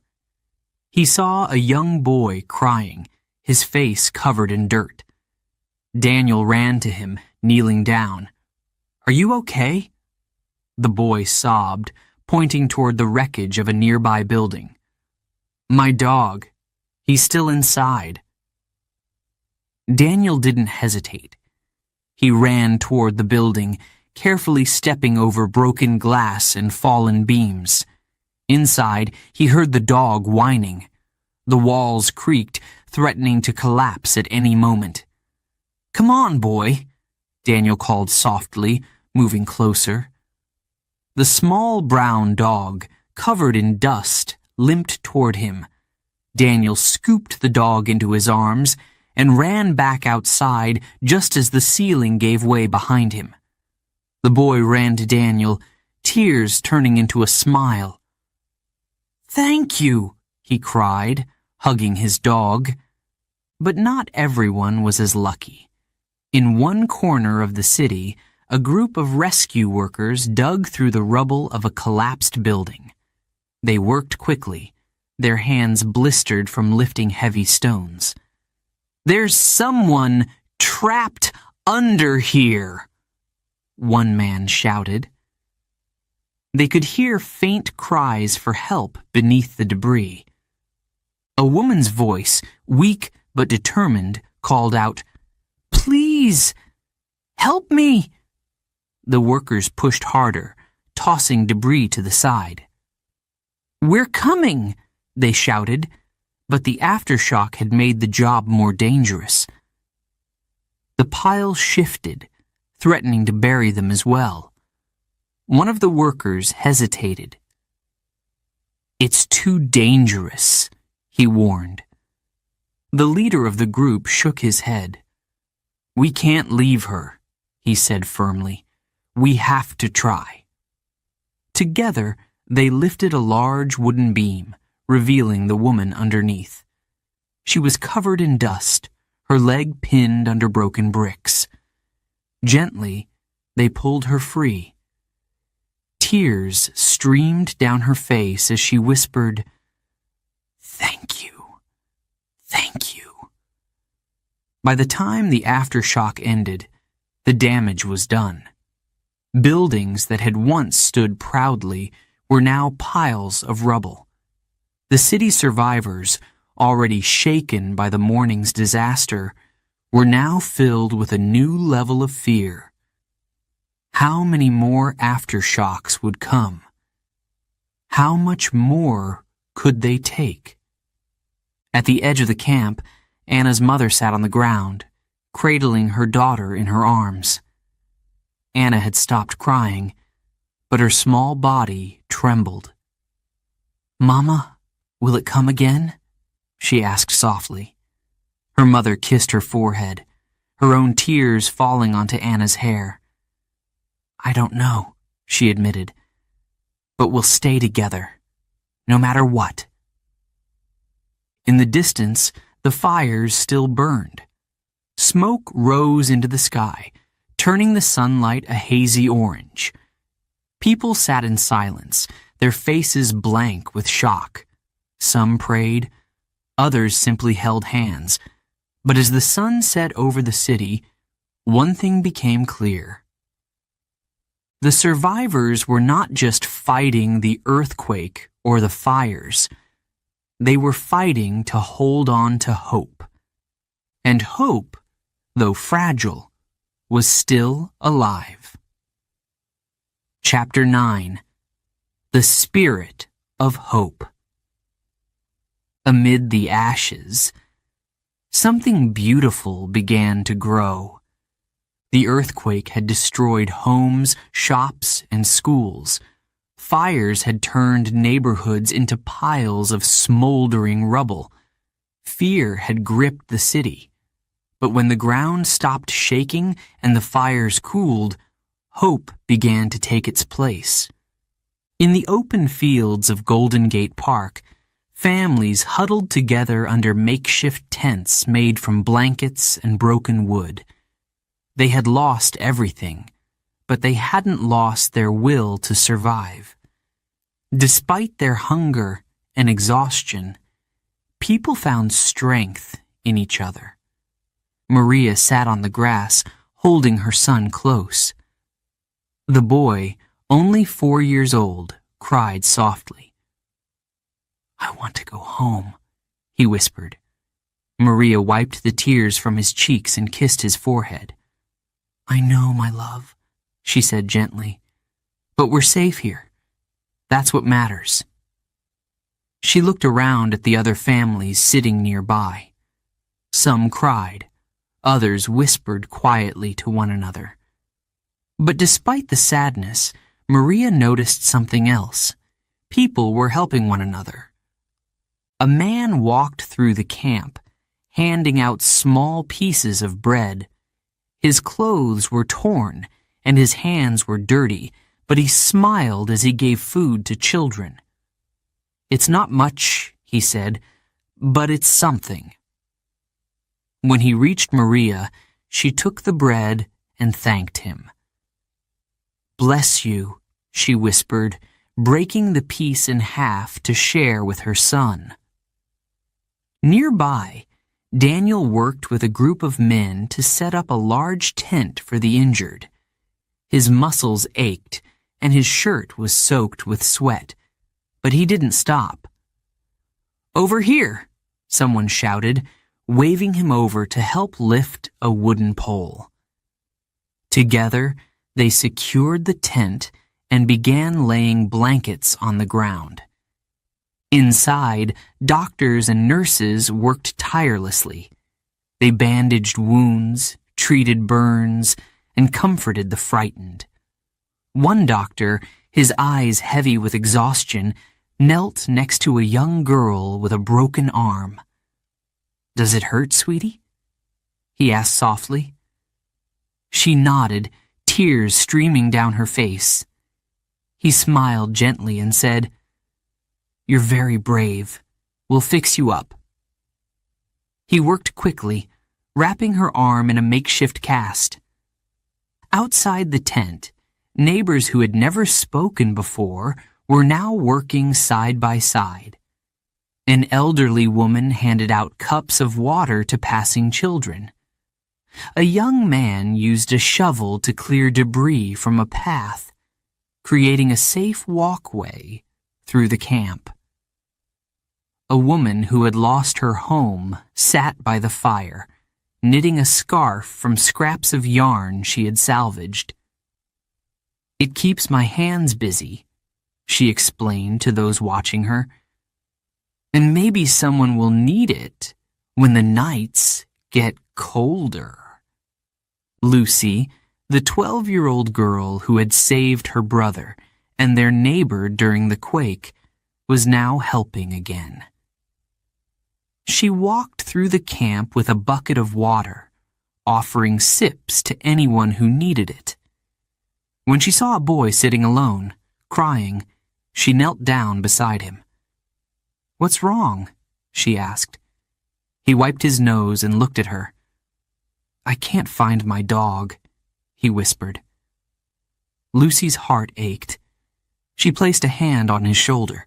Speaker 1: He saw a young boy crying, his face covered in dirt. Daniel ran to him, kneeling down. "Are you okay?" The boy sobbed, pointing toward the wreckage of a nearby building. "My dog. He's still inside." Daniel didn't hesitate. He ran toward the building, carefully stepping over broken glass and fallen beams. Inside, he heard the dog whining. The walls creaked, threatening to collapse at any moment. "Come on, boy," Daniel called softly, moving closer. The small brown dog, covered in dust, limped toward him. Daniel scooped the dog into his arms and ran back outside just as the ceiling gave way behind him. The boy ran to Daniel, tears turning into a smile. "Thank you," he cried, hugging his dog. But not everyone was as lucky. In one corner of the city, a group of rescue workers dug through the rubble of a collapsed building. They worked quickly, their hands blistered from lifting heavy stones. "There's someone trapped under here," one man shouted. They could hear faint cries for help beneath the debris. A woman's voice, weak but determined, called out, "Please, help me!" The workers pushed harder, tossing debris to the side. "We're coming!" they shouted, but the aftershock had made the job more dangerous. The pile shifted, threatening to bury them as well. One of the workers hesitated. "It's too dangerous," he warned. The leader of the group shook his head. "We can't leave her," he said firmly. "We have to try." Together, they lifted a large wooden beam, revealing the woman underneath. She was covered in dust, her leg pinned under broken bricks. Gently, they pulled her free. Tears streamed down her face as she whispered, "Thank you, thank you." By the time the aftershock ended, the damage was done. Buildings that had once stood proudly were now piles of rubble. The city survivors, already shaken by the morning's disaster, were now filled with a new level of fear. How many more aftershocks would come? How much more could they take? At the edge of the camp, Anna's mother sat on the ground, cradling her daughter in her arms. Anna had stopped crying, but her small body trembled. "Mama, will it come again?" she asked softly. Her mother kissed her forehead, her own tears falling onto Anna's hair. "I don't know," she admitted, "but we'll stay together, no matter what." In the distance, the fires still burned. Smoke rose into the sky, turning the sunlight a hazy orange. People sat in silence, their faces blank with shock. Some prayed, others simply held hands. But as the sun set over the city, one thing became clear. The survivors were not just fighting the earthquake or the fires. They were fighting to hold on to hope. And hope, though fragile, was still alive. Chapter 9. The Spirit of Hope. Amid the ashes, something beautiful began to grow. The earthquake had destroyed homes, shops, and schools. Fires had turned neighborhoods into piles of smoldering rubble. Fear had gripped the city. But when the ground stopped shaking and the fires cooled, hope began to take its place. In the open fields of Golden Gate Park, families huddled together under makeshift tents made from blankets and broken wood. They had lost everything, but they hadn't lost their will to survive. Despite their hunger and exhaustion, people found strength in each other. Maria sat on the grass, holding her son close. The boy, only 4 years old, cried softly. "I want to go home," he whispered. Maria wiped the tears from his cheeks and kissed his forehead. "I know, my love," she said gently, "but we're safe here. That's what matters." She looked around at the other families sitting nearby. Some cried, others whispered quietly to one another. But despite the sadness, Maria noticed something else. People were helping one another. A man walked through the camp, handing out small pieces of bread. His clothes were torn, and his hands were dirty, but he smiled as he gave food to children. "It's not much," he said, "but it's something." When he reached Maria, she took the bread and thanked him. "Bless you," she whispered, breaking the piece in half to share with her son. Nearby, Daniel worked with a group of men to set up a large tent for the injured. His muscles ached, and his shirt was soaked with sweat, but he didn't stop. "Over here," someone shouted, waving him over to help lift a wooden pole. Together, they secured the tent and began laying blankets on the ground. Inside, doctors and nurses worked tirelessly. They bandaged wounds, treated burns, and comforted the frightened. One doctor, his eyes heavy with exhaustion, knelt next to a young girl with a broken arm. "Does it hurt, sweetie?" he asked softly. She nodded, tears streaming down her face. He smiled gently and said, "You're very brave. We'll fix you up." He worked quickly, wrapping her arm in a makeshift cast. Outside the tent, neighbors who had never spoken before were now working side by side. An elderly woman handed out cups of water to passing children. A young man used a shovel to clear debris from a path, creating a safe walkway through the camp. A woman who had lost her home sat by the fire, knitting a scarf from scraps of yarn she had salvaged. "It keeps my hands busy," she explained to those watching her. "And maybe someone will need it when the nights get colder." Lucy, the 12-year-old girl who had saved her brother and their neighbor during the quake, was now helping again. She walked through the camp with a bucket of water, offering sips to anyone who needed it. When she saw a boy sitting alone, crying, she knelt down beside him. "What's wrong?" she asked. He wiped his nose and looked at her. "I can't find my dog," he whispered. Lucy's heart ached. She placed a hand on his shoulder.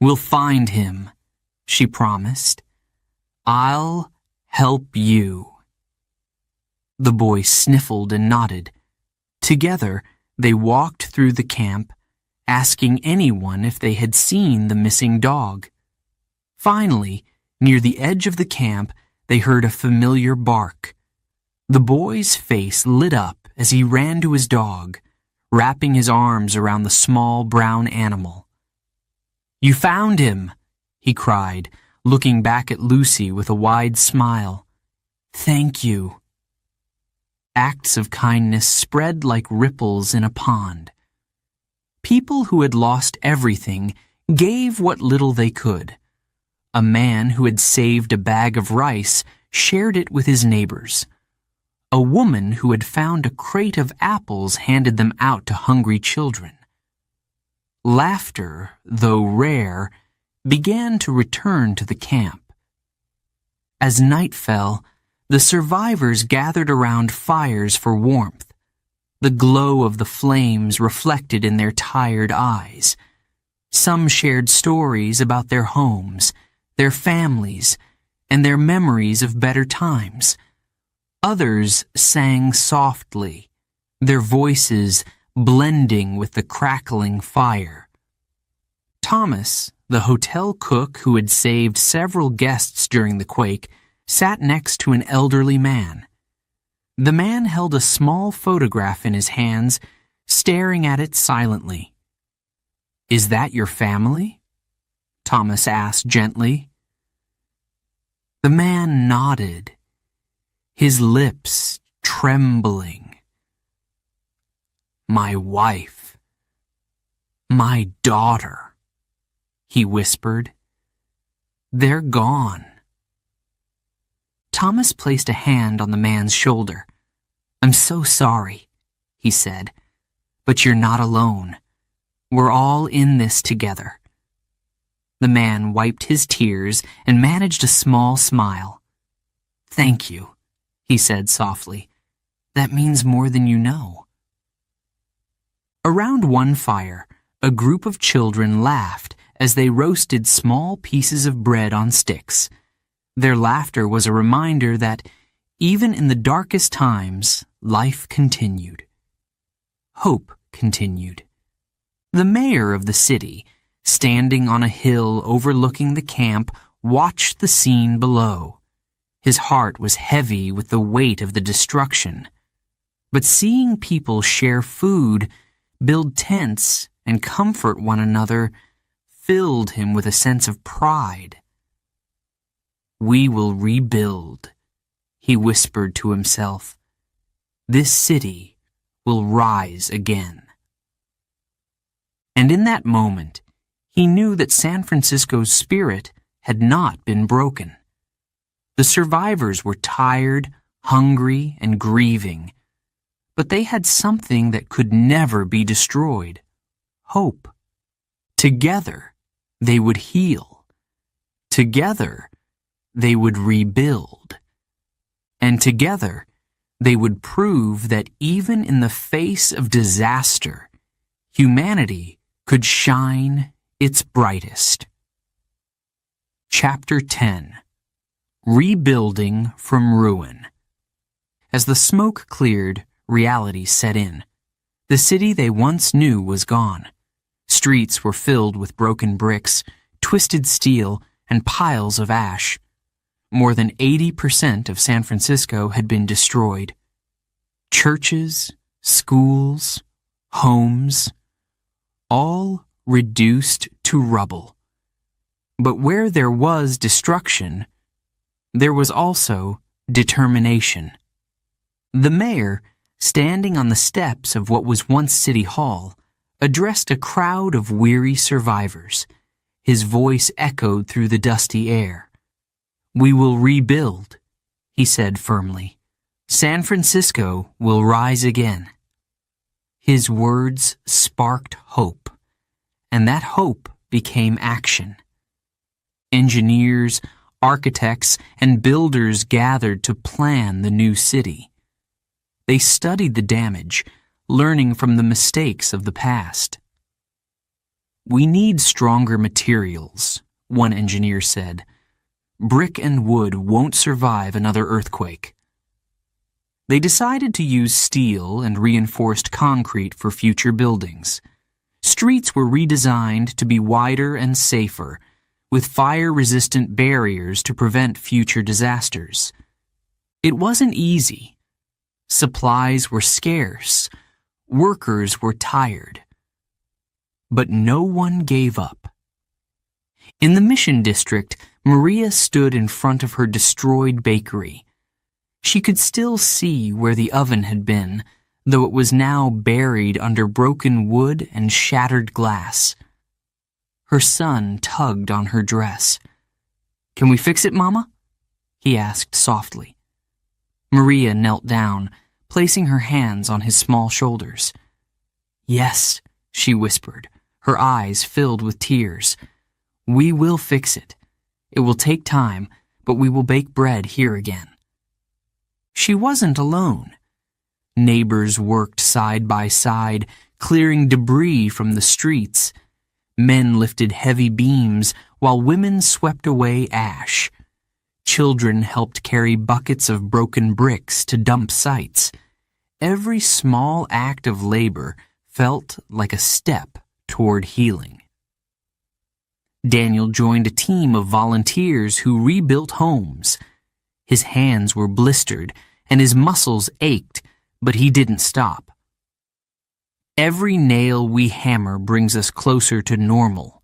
Speaker 1: "We'll find him," she promised. "I'll help you." The boy sniffled and nodded. Together, they walked through the camp, asking anyone if they had seen the missing dog. Finally, near the edge of the camp, they heard a familiar bark. The boy's face lit up as he ran to his dog, wrapping his arms around the small brown animal. "You found him!" he cried, looking back at Lucy with a wide smile. "Thank you." Acts of kindness spread like ripples in a pond. People who had lost everything gave what little they could. A man who had saved a bag of rice shared it with his neighbors. A woman who had found a crate of apples handed them out to hungry children. Laughter, though rare, began to return to the camp. As night fell, The survivors gathered around fires for warmth, the glow of the flames reflected in their tired eyes. Some shared stories about their homes, their families, and their memories of better times. Others sang softly, their voices blending with the crackling fire. Thomas, the hotel cook who had saved several guests during the quake, sat next to an elderly man. The man held a small photograph in his hands, staring at it silently. "Is that your family?" Thomas asked gently. The man nodded, his lips trembling. "My wife, my daughter," he whispered. "They're gone." Thomas placed a hand on the man's shoulder. "I'm so sorry," he said, "but you're not alone. We're all in this together." The man wiped his tears and managed a small smile. "Thank you," he said softly. "That means more than you know." Around one fire, a group of children laughed as they roasted small pieces of bread on sticks. Their laughter was a reminder that, even in the darkest times, life continued. Hope continued. The mayor of the city, standing on a hill overlooking the camp, watched the scene below. His heart was heavy with the weight of the destruction. But seeing people share food, build tents, and comfort one another filled him with a sense of pride. "We will rebuild," he whispered to himself. "This city will rise again." And in that moment, he knew that San Francisco's spirit had not been broken. The survivors were tired, hungry, and grieving, but they had something that could never be destroyed: hope. Together, they would heal. Together, they would rebuild. And together, they would prove that even in the face of disaster, humanity could shine its brightest. Chapter 10. Rebuilding from Ruin. As the smoke cleared, reality set in. The city they once knew was gone. Streets were filled with broken bricks, twisted steel, and piles of ash. More than 80% of San Francisco had been destroyed. Churches, schools, homes, all reduced to rubble. But where there was destruction, there was also determination. The mayor, standing on the steps of what was once City Hall, addressed a crowd of weary survivors. His voice echoed through the dusty air. "We will rebuild," he said firmly. "San Francisco will rise again." His words sparked hope, and that hope became action. Engineers, architects, and builders gathered to plan the new city. They studied the damage, learning from the mistakes of the past. "We need stronger materials," one engineer said. "Brick and wood won't survive another earthquake." They decided to use steel and reinforced concrete for future buildings. Streets were redesigned to be wider and safer, with fire-resistant barriers to prevent future disasters. It wasn't easy. Supplies were scarce. Workers were tired. But no one gave up. In the Mission District, Maria stood in front of her destroyed bakery. She could still see where the oven had been, though it was now buried under broken wood and shattered glass. Her son tugged on her dress. "Can we fix it, Mama?" he asked softly. Maria knelt down, placing her hands on his small shoulders. "Yes," she whispered, her eyes filled with tears. "We will fix it. It will take time, but we will bake bread here again." She wasn't alone. Neighbors worked side by side, clearing debris from the streets. Men lifted heavy beams while women swept away ash. Children helped carry buckets of broken bricks to dump sites. Every small act of labor felt like a step toward healing. Daniel joined a team of volunteers who rebuilt homes. His hands were blistered and his muscles ached, but he didn't stop. "Every nail we hammer brings us closer to normal,"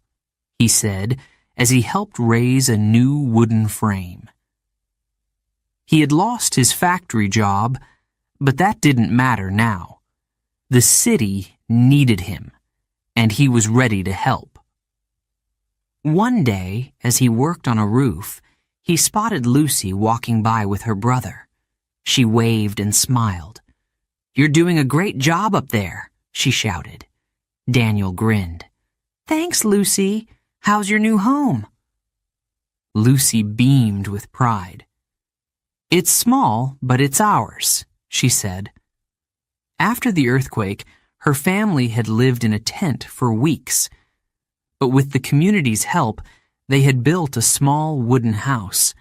Speaker 1: he said as he helped raise a new wooden frame. He had lost his factory job, but that didn't matter now. The city needed him, and he was ready to help. One day, as he worked on a roof, he spotted Lucy walking by with her brother. She waved and smiled. "You're doing a great job up there," she shouted. Daniel grinned. "Thanks, Lucy. How's your new home?" Lucy beamed with pride. "It's small, but it's ours," she said. After the earthquake, her family had lived in a tent for weeks. But with the community's help, they had built a small wooden house.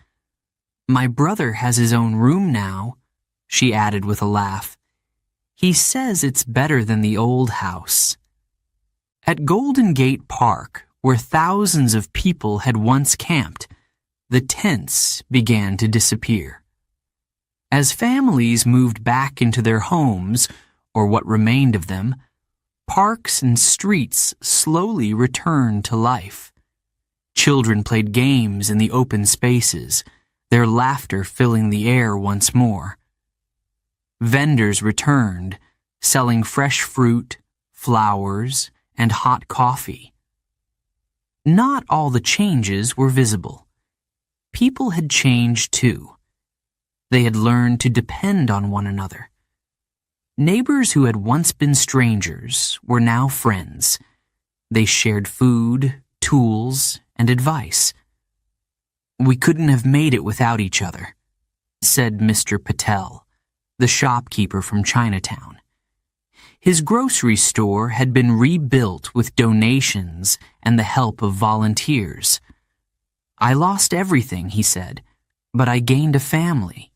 Speaker 1: "My brother has his own room now," she added with a laugh. "He says it's better than the old house." At Golden Gate Park, where thousands of people had once camped, the tents began to disappear. As families moved back into their homes, or what remained of them, parks and streets slowly returned to life. Children played games in the open spaces, their laughter filling the air once more. Vendors returned, selling fresh fruit, flowers, and hot coffee. Not all the changes were visible. People had changed too. They had learned to depend on one another. Neighbors who had once been strangers were now friends. They shared food, tools, and advice. "We couldn't have made it without each other," said Mr. Patel, the shopkeeper from Chinatown. His grocery store had been rebuilt with donations and the help of volunteers. "I lost everything," he said, "but I gained a family."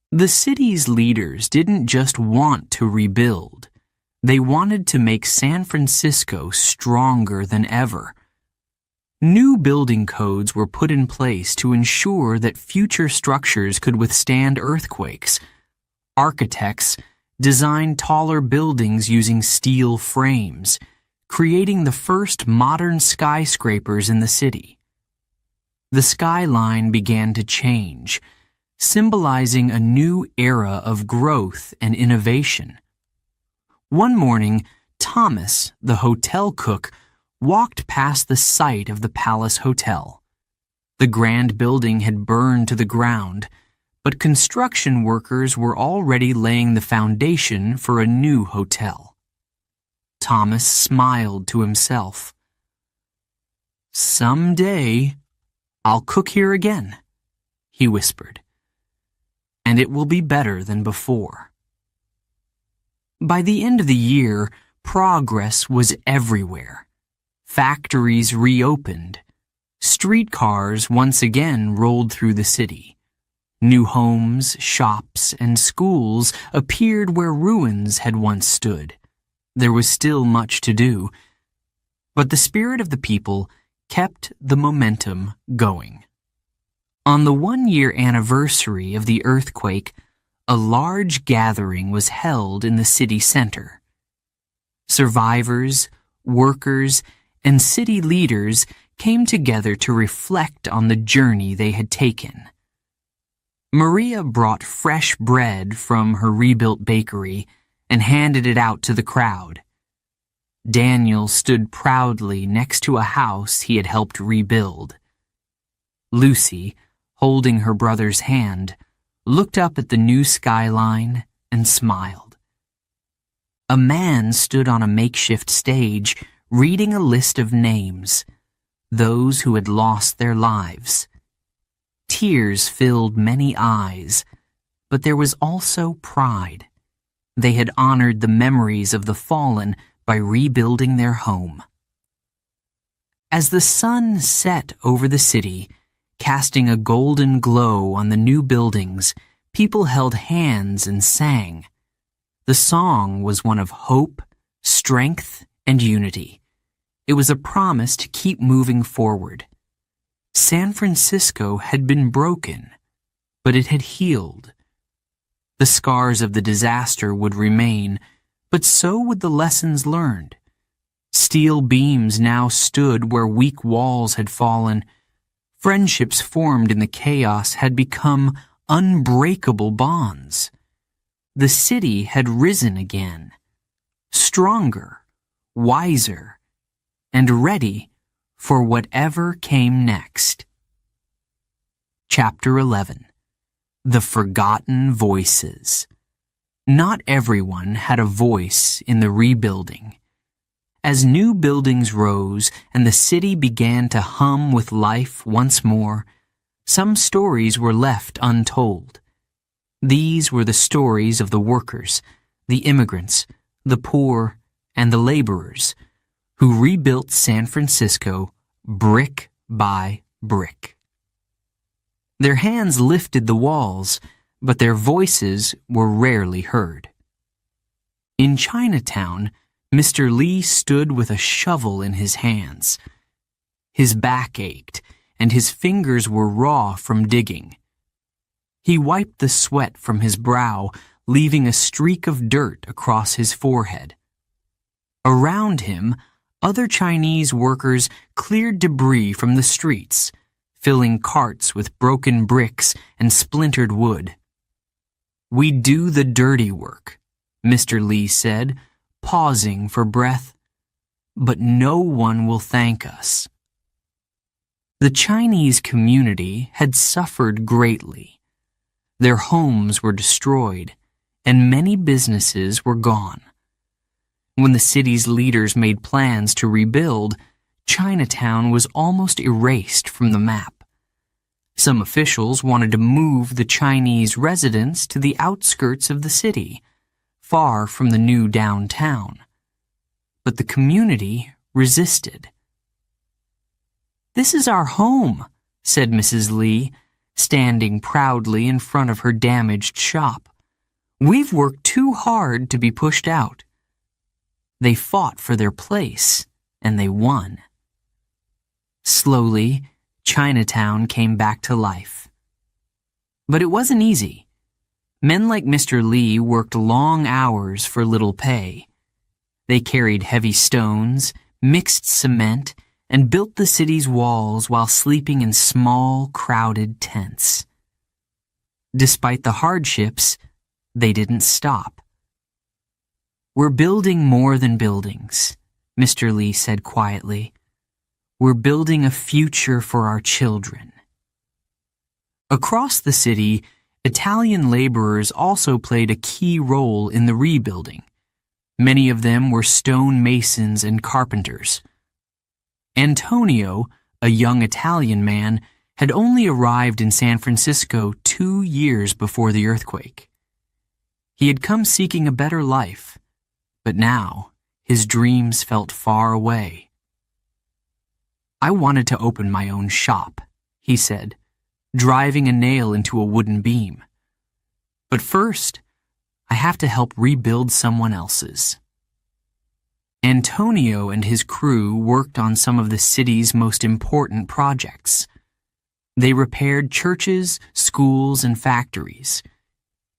Speaker 1: The city's leaders didn't just want to rebuild. They wanted to make San Francisco stronger than ever. New building codes were put in place to ensure that future structures could withstand earthquakes. Architects designed taller buildings using steel frames, creating the first modern skyscrapers in the city. The skyline began to change, symbolizing a new era of growth and innovation. One morning, Thomas, the hotel cook, walked past the site of the Palace Hotel. The grand building had burned to the ground, but construction workers were already laying the foundation for a new hotel. Thomas smiled to himself. "Someday, I'll cook here again," he whispered. "And it will be better than before." By the end of the year, progress was everywhere. Factories reopened. Streetcars once again rolled through the city. New homes, shops, and schools appeared where ruins had once stood. There was still much to do, but the spirit of the people kept the momentum going. On the one-year anniversary of the earthquake, a large gathering was held in the city center. Survivors, workers, and city leaders came together to reflect on the journey they had taken. Maria brought fresh bread from her rebuilt bakery and handed it out to the crowd. Daniel stood proudly next to a house he had helped rebuild. Lucy, holding her brother's hand, looked up at the new skyline and smiled. A man stood on a makeshift stage reading a list of names, those who had lost their lives. Tears filled many eyes, But there was also pride. They had honored the memories of the fallen by rebuilding their home. As the sun set over the city, casting a golden glow on the new buildings, people held hands and sang. The song was one of hope, strength, and unity. It was a promise to keep moving forward. San Francisco had been broken, but it had healed. The scars of the disaster would remain, but so would the lessons learned. Steel beams now stood where weak walls had fallen. Friendships formed in the chaos had become unbreakable bonds. The city had risen again, stronger, wiser, and ready for whatever came next. Chapter 11. The Forgotten Voices. Not everyone had a voice in the rebuilding. As new buildings rose and the city began to hum with life once more, some stories were left untold. These were the stories of the workers, the immigrants, the poor, and the laborers who rebuilt San Francisco brick by brick. Their hands lifted the walls, but their voices were rarely heard. In Chinatown, Mr. Lee stood with a shovel in his hands. His back ached, and his fingers were raw from digging. He wiped the sweat from his brow, leaving a streak of dirt across his forehead. Around him, other Chinese workers cleared debris from the streets, filling carts with broken bricks and splintered wood. "We do the dirty work," Mr. Lee said, pausing for breath, "but no one will thank us." The Chinese community had suffered greatly. Their homes were destroyed, and many businesses were gone. When the city's leaders made plans to rebuild, Chinatown was almost erased from the map. Some officials wanted to move the Chinese residents to the outskirts of the city, far from the new downtown. But the community resisted. "This is our home," said Mrs. Lee, standing proudly in front of her damaged shop. "We've worked too hard to be pushed out." They fought for their place, and they won. Slowly, Chinatown came back to life. But it wasn't easy. Men like Mr. Lee worked long hours for little pay. They carried heavy stones, mixed cement, and built the city's walls while sleeping in small, crowded tents. Despite the hardships, they didn't stop. "We're building more than buildings," Mr. Lee said quietly. "We're building a future for our children." Across the city, Italian laborers also played a key role in the rebuilding. Many of them were stone masons and carpenters. Antonio, a young Italian man, had only arrived in San Francisco 2 years before the earthquake. He had come seeking a better life, but now his dreams felt far away. "I wanted to open my own shop," he said, driving a nail into a wooden beam. "But first, I have to help rebuild someone else's." Antonio and his crew worked on some of the city's most important projects. They repaired churches, schools, and factories.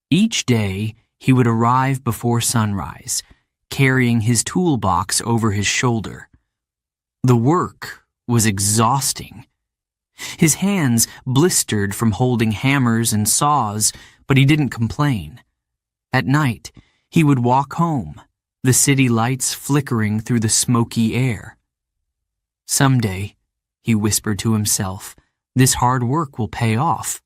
Speaker 1: Each day, he would arrive before sunrise, carrying his toolbox over his shoulder. The work was exhausting. His hands blistered from holding hammers and saws, but he didn't complain. At night, he would walk home, the city lights flickering through the smoky air. "Someday," he whispered to himself, "this hard work will pay off."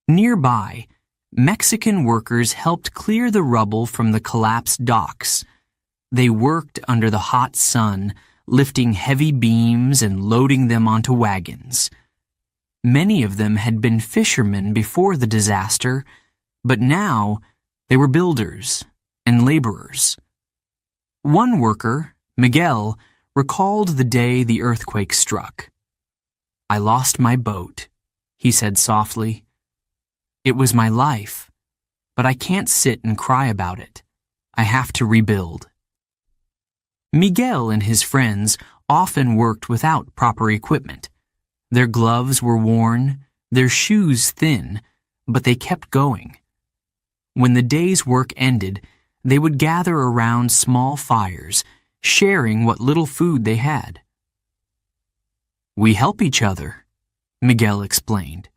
Speaker 1: Nearby, Mexican workers helped clear the rubble from the collapsed docks. They worked under the hot sun, lifting heavy beams and loading them onto wagons. Many of them had been fishermen before the disaster, but now they were builders and laborers. One worker, Miguel, recalled the day the earthquake struck. "I lost my boat," he said softly. "It was my life, but I can't sit and cry about it. I have to rebuild." Miguel and his friends often worked without proper equipment. Their gloves were worn, their shoes thin, but they kept going. When the day's work ended, they would gather around small fires, sharing what little food they had. "We help each other," Miguel explained,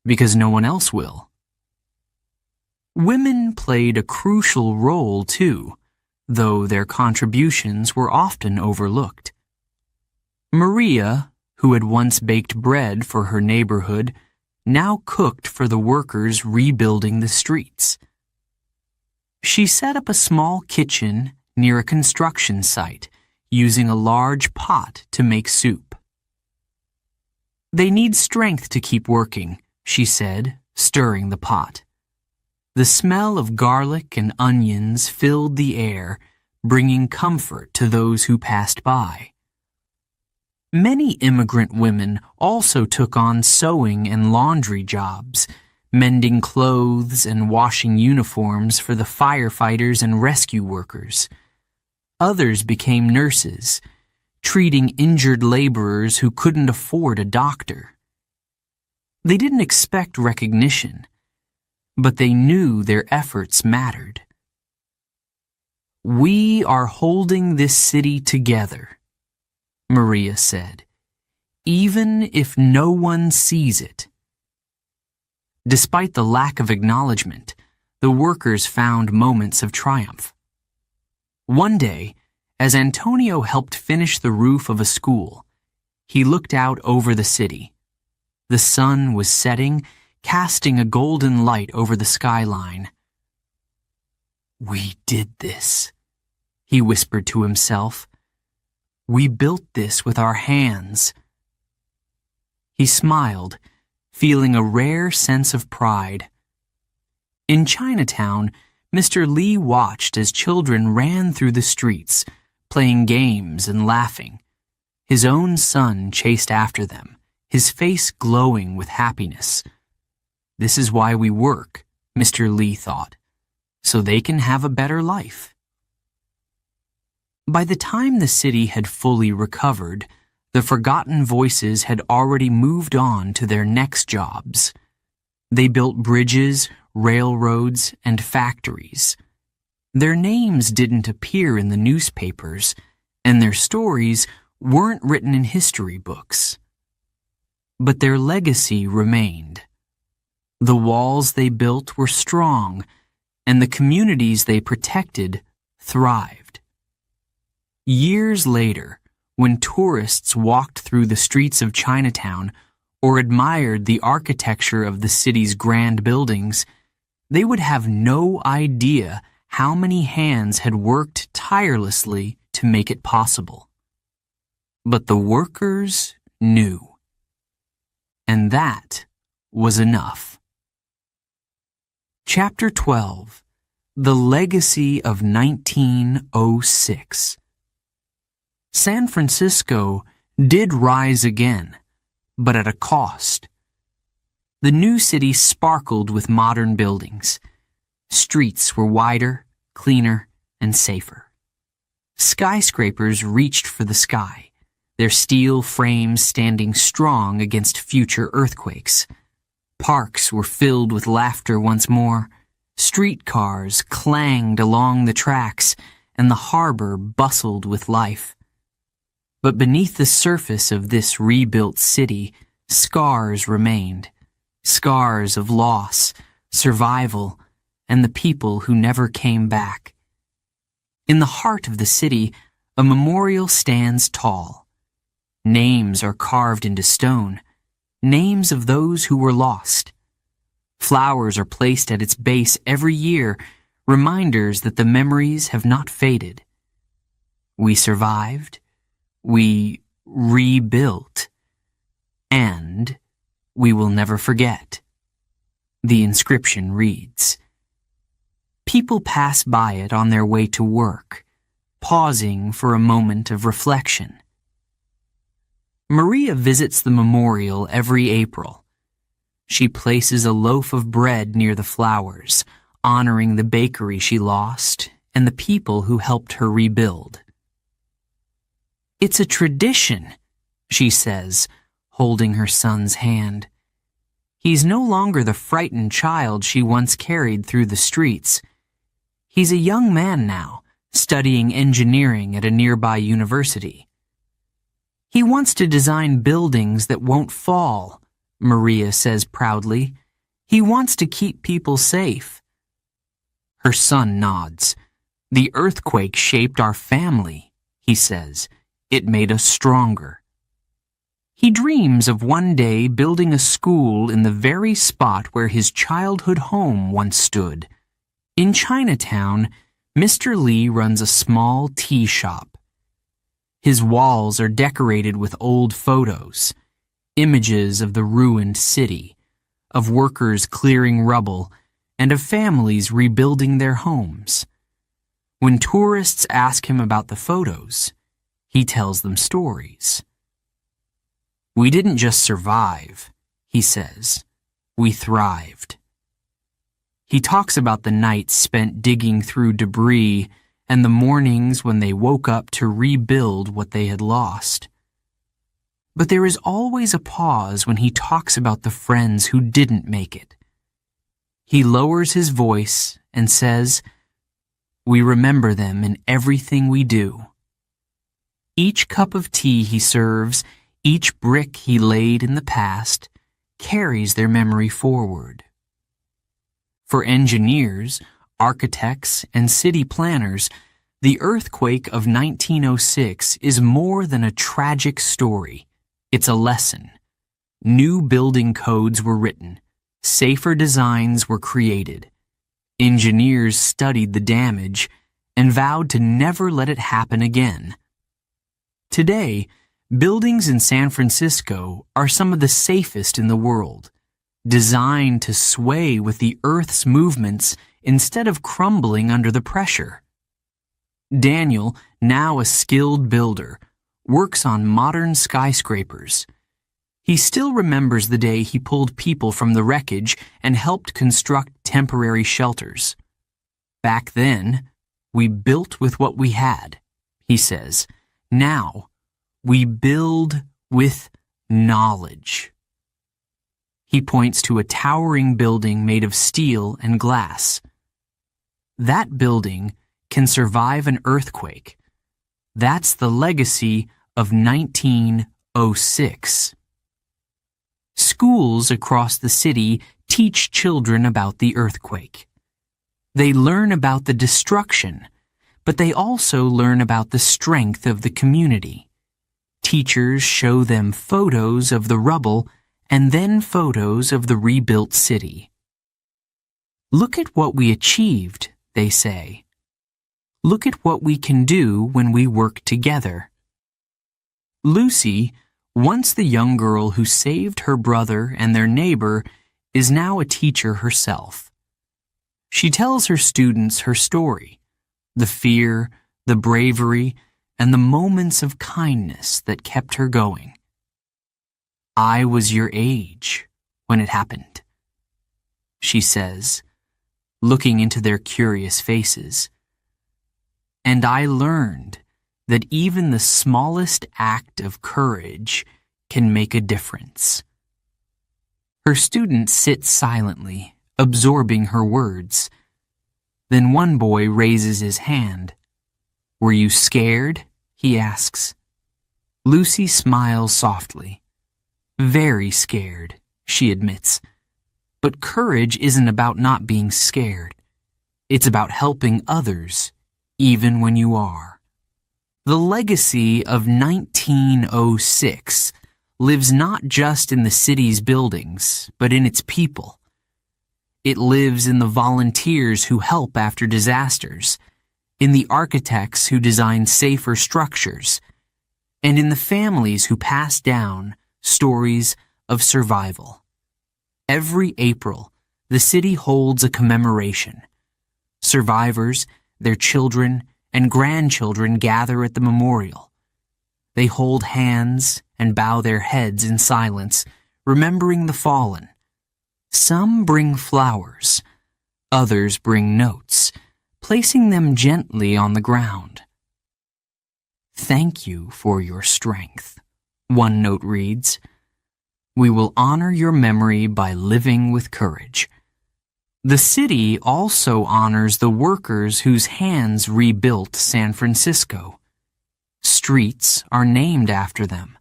Speaker 1: "because no one else will." Women played a crucial role too, though their contributions were often overlooked. Maria, who had once baked bread for her neighborhood, now cooked for the workers rebuilding the streets. She set up a small kitchen near a construction site, using a large pot to make soup. "They need strength to keep working," she said, stirring the pot. The smell of garlic and onions filled the air, bringing comfort to those who passed by. Many immigrant women also took on sewing and laundry jobs, mending clothes and washing uniforms for the firefighters and rescue workers. Others became nurses, treating injured laborers who couldn't afford a doctor. They didn't expect recognition, but they knew their efforts mattered. "We are holding this city together," Maria said, "even if no one sees it." Despite the lack of acknowledgement, the workers found moments of triumph. One day, as Antonio helped finish the roof of a school, he looked out over the city. The sun was setting, casting a golden light over the skyline. "We did this," he whispered to himself. "We built this with our hands." He smiled, feeling a rare sense of pride. In Chinatown, Mr. Lee watched as children ran through the streets, playing games and laughing. His own son chased after them, his face glowing with happiness. "This is why we work," Mr. Lee thought, "so they can have a better life." By the time the city had fully recovered, the forgotten voices had already moved on to their next jobs. They built bridges, railroads, and factories. Their names didn't appear in the newspapers, and their stories weren't written in history books. But their legacy remained. The walls they built were strong, and the communities they protected thrived. Years later, when tourists walked through the streets of Chinatown or admired the architecture of the city's grand buildings, they would have no idea how many hands had worked tirelessly to make it possible. But the workers knew. And that was enough. Chapter 12. The Legacy of 1906. San Francisco did rise again, but at a cost. The new city sparkled with modern buildings. Streets were wider, cleaner, and safer. Skyscrapers reached for the sky, their steel frames standing strong against future earthquakes. Parks were filled with laughter once more. Streetcars clanged along the tracks, and the harbor bustled with life. But beneath the surface of this rebuilt city, scars remained. Scars of loss, survival, and the people who never came back. In the heart of the city, a memorial stands tall. Names are carved into stone, names of those who were lost. Flowers are placed at its base every year, reminders that the memories have not faded. We survived, we rebuilt, and we will never forget. The inscription reads. People pass by it on their way to work, pausing for a moment of reflection. Maria visits the memorial every April. She places a loaf of bread near the flowers, honoring the bakery she lost and the people who helped her rebuild. It's a tradition, she says, holding her son's hand. He's no longer the frightened child she once carried through the streets. He's a young man now, studying engineering at a nearby university. He wants to design buildings that won't fall, Maria says proudly. He wants to keep people safe. Her son nods. The earthquake shaped our family, he says. It made us stronger. He dreams of one day building a school in the very spot where his childhood home once stood. In Chinatown, Mr. Lee runs a small tea shop. His walls are decorated with old photos, images of the ruined city, of workers clearing rubble, and of families rebuilding their homes. When tourists ask him about the photos, he tells them stories. We didn't just survive, he says. We thrived. He talks about the nights spent digging through debris and the mornings when they woke up to rebuild what they had lost. But there is always a pause when he talks about the friends who didn't make it. He lowers his voice and says, "We remember them in everything we do." Each cup of tea he serves, each brick he laid in the past, carries their memory forward. For engineers, architects, and city planners, the earthquake of 1906 is more than a tragic story. It's a lesson. New building codes were written. Safer designs were created. Engineers studied the damage and vowed to never let it happen again. Today, buildings in San Francisco are some of the safest in the world, designed to sway with the Earth's movements instead of crumbling under the pressure. Daniel, now a skilled builder, works on modern skyscrapers. He still remembers the day he pulled people from the wreckage and helped construct temporary shelters. Back then, we built with what we had, he says. Now, we build with knowledge. He points to a towering building made of steel and glass. That building can survive an earthquake. That's the legacy of 1906. Schools across the city teach children about the earthquake. They learn about the destruction, but they also learn about the strength of the community. Teachers show them photos of the rubble and then photos of the rebuilt city. Look at what we achieved, they say. Look at what we can do when we work together. Lucy, once the young girl who saved her brother and their neighbor, is now a teacher herself. She tells her students her story, the fear, the bravery, and the moments of kindness that kept her going. I was your age when it happened, she says, looking into their curious faces. And I learned that even the smallest act of courage can make a difference. Her students sit silently, absorbing her words. Then one boy raises his hand. Were you scared? He asks. Lucy smiles softly. Very scared, she admits. But courage isn't about not being scared. It's about helping others, even when you are. The legacy of 1906 lives not just in the city's buildings, but in its people. It lives in the volunteers who help after disasters, in the architects who design safer structures, and in the families who pass down stories of survival. Every April, the city holds a commemoration. Survivors, their children, and grandchildren gather at the memorial. They hold hands and bow their heads in silence, remembering the fallen. Some bring flowers. Others bring notes, placing them gently on the ground. "Thank you for your strength," one note reads. "We will honor your memory by living with courage." The city also honors the workers whose hands rebuilt San Francisco. Streets are named after them.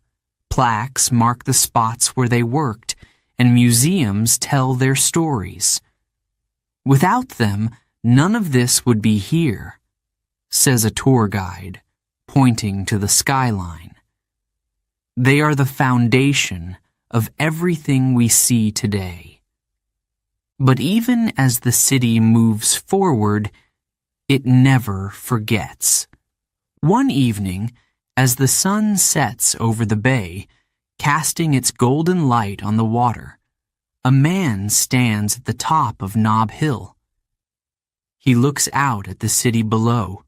Speaker 1: Plaques mark the spots where they worked, and museums tell their stories. "Without them, none of this would be here," says a tour guide, pointing to the skyline. They are the foundation of everything we see today. But even as the city moves forward, it never forgets. One evening, as the sun sets over the bay, casting its golden light on the water, a man stands at the top of Nob Hill. He looks out at the city below.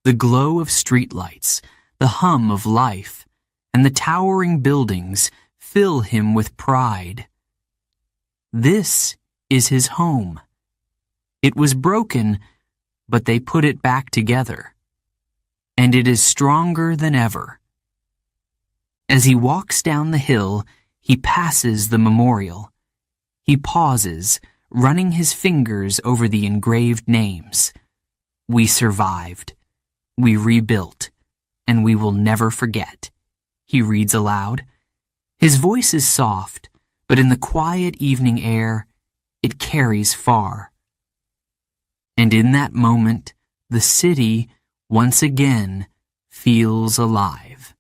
Speaker 1: The glow of streetlights, the hum of life, and the towering buildings fill him with pride. This is his home. It was broken, but they put it back together. And it is stronger than ever. As he walks down the hill, he passes the memorial. He pauses, running his fingers over the engraved names. "We survived. We rebuilt. And we will never forget," he reads aloud. His voice is soft, but in the quiet evening air, it carries far. And in that moment, the city, once again, feels alive.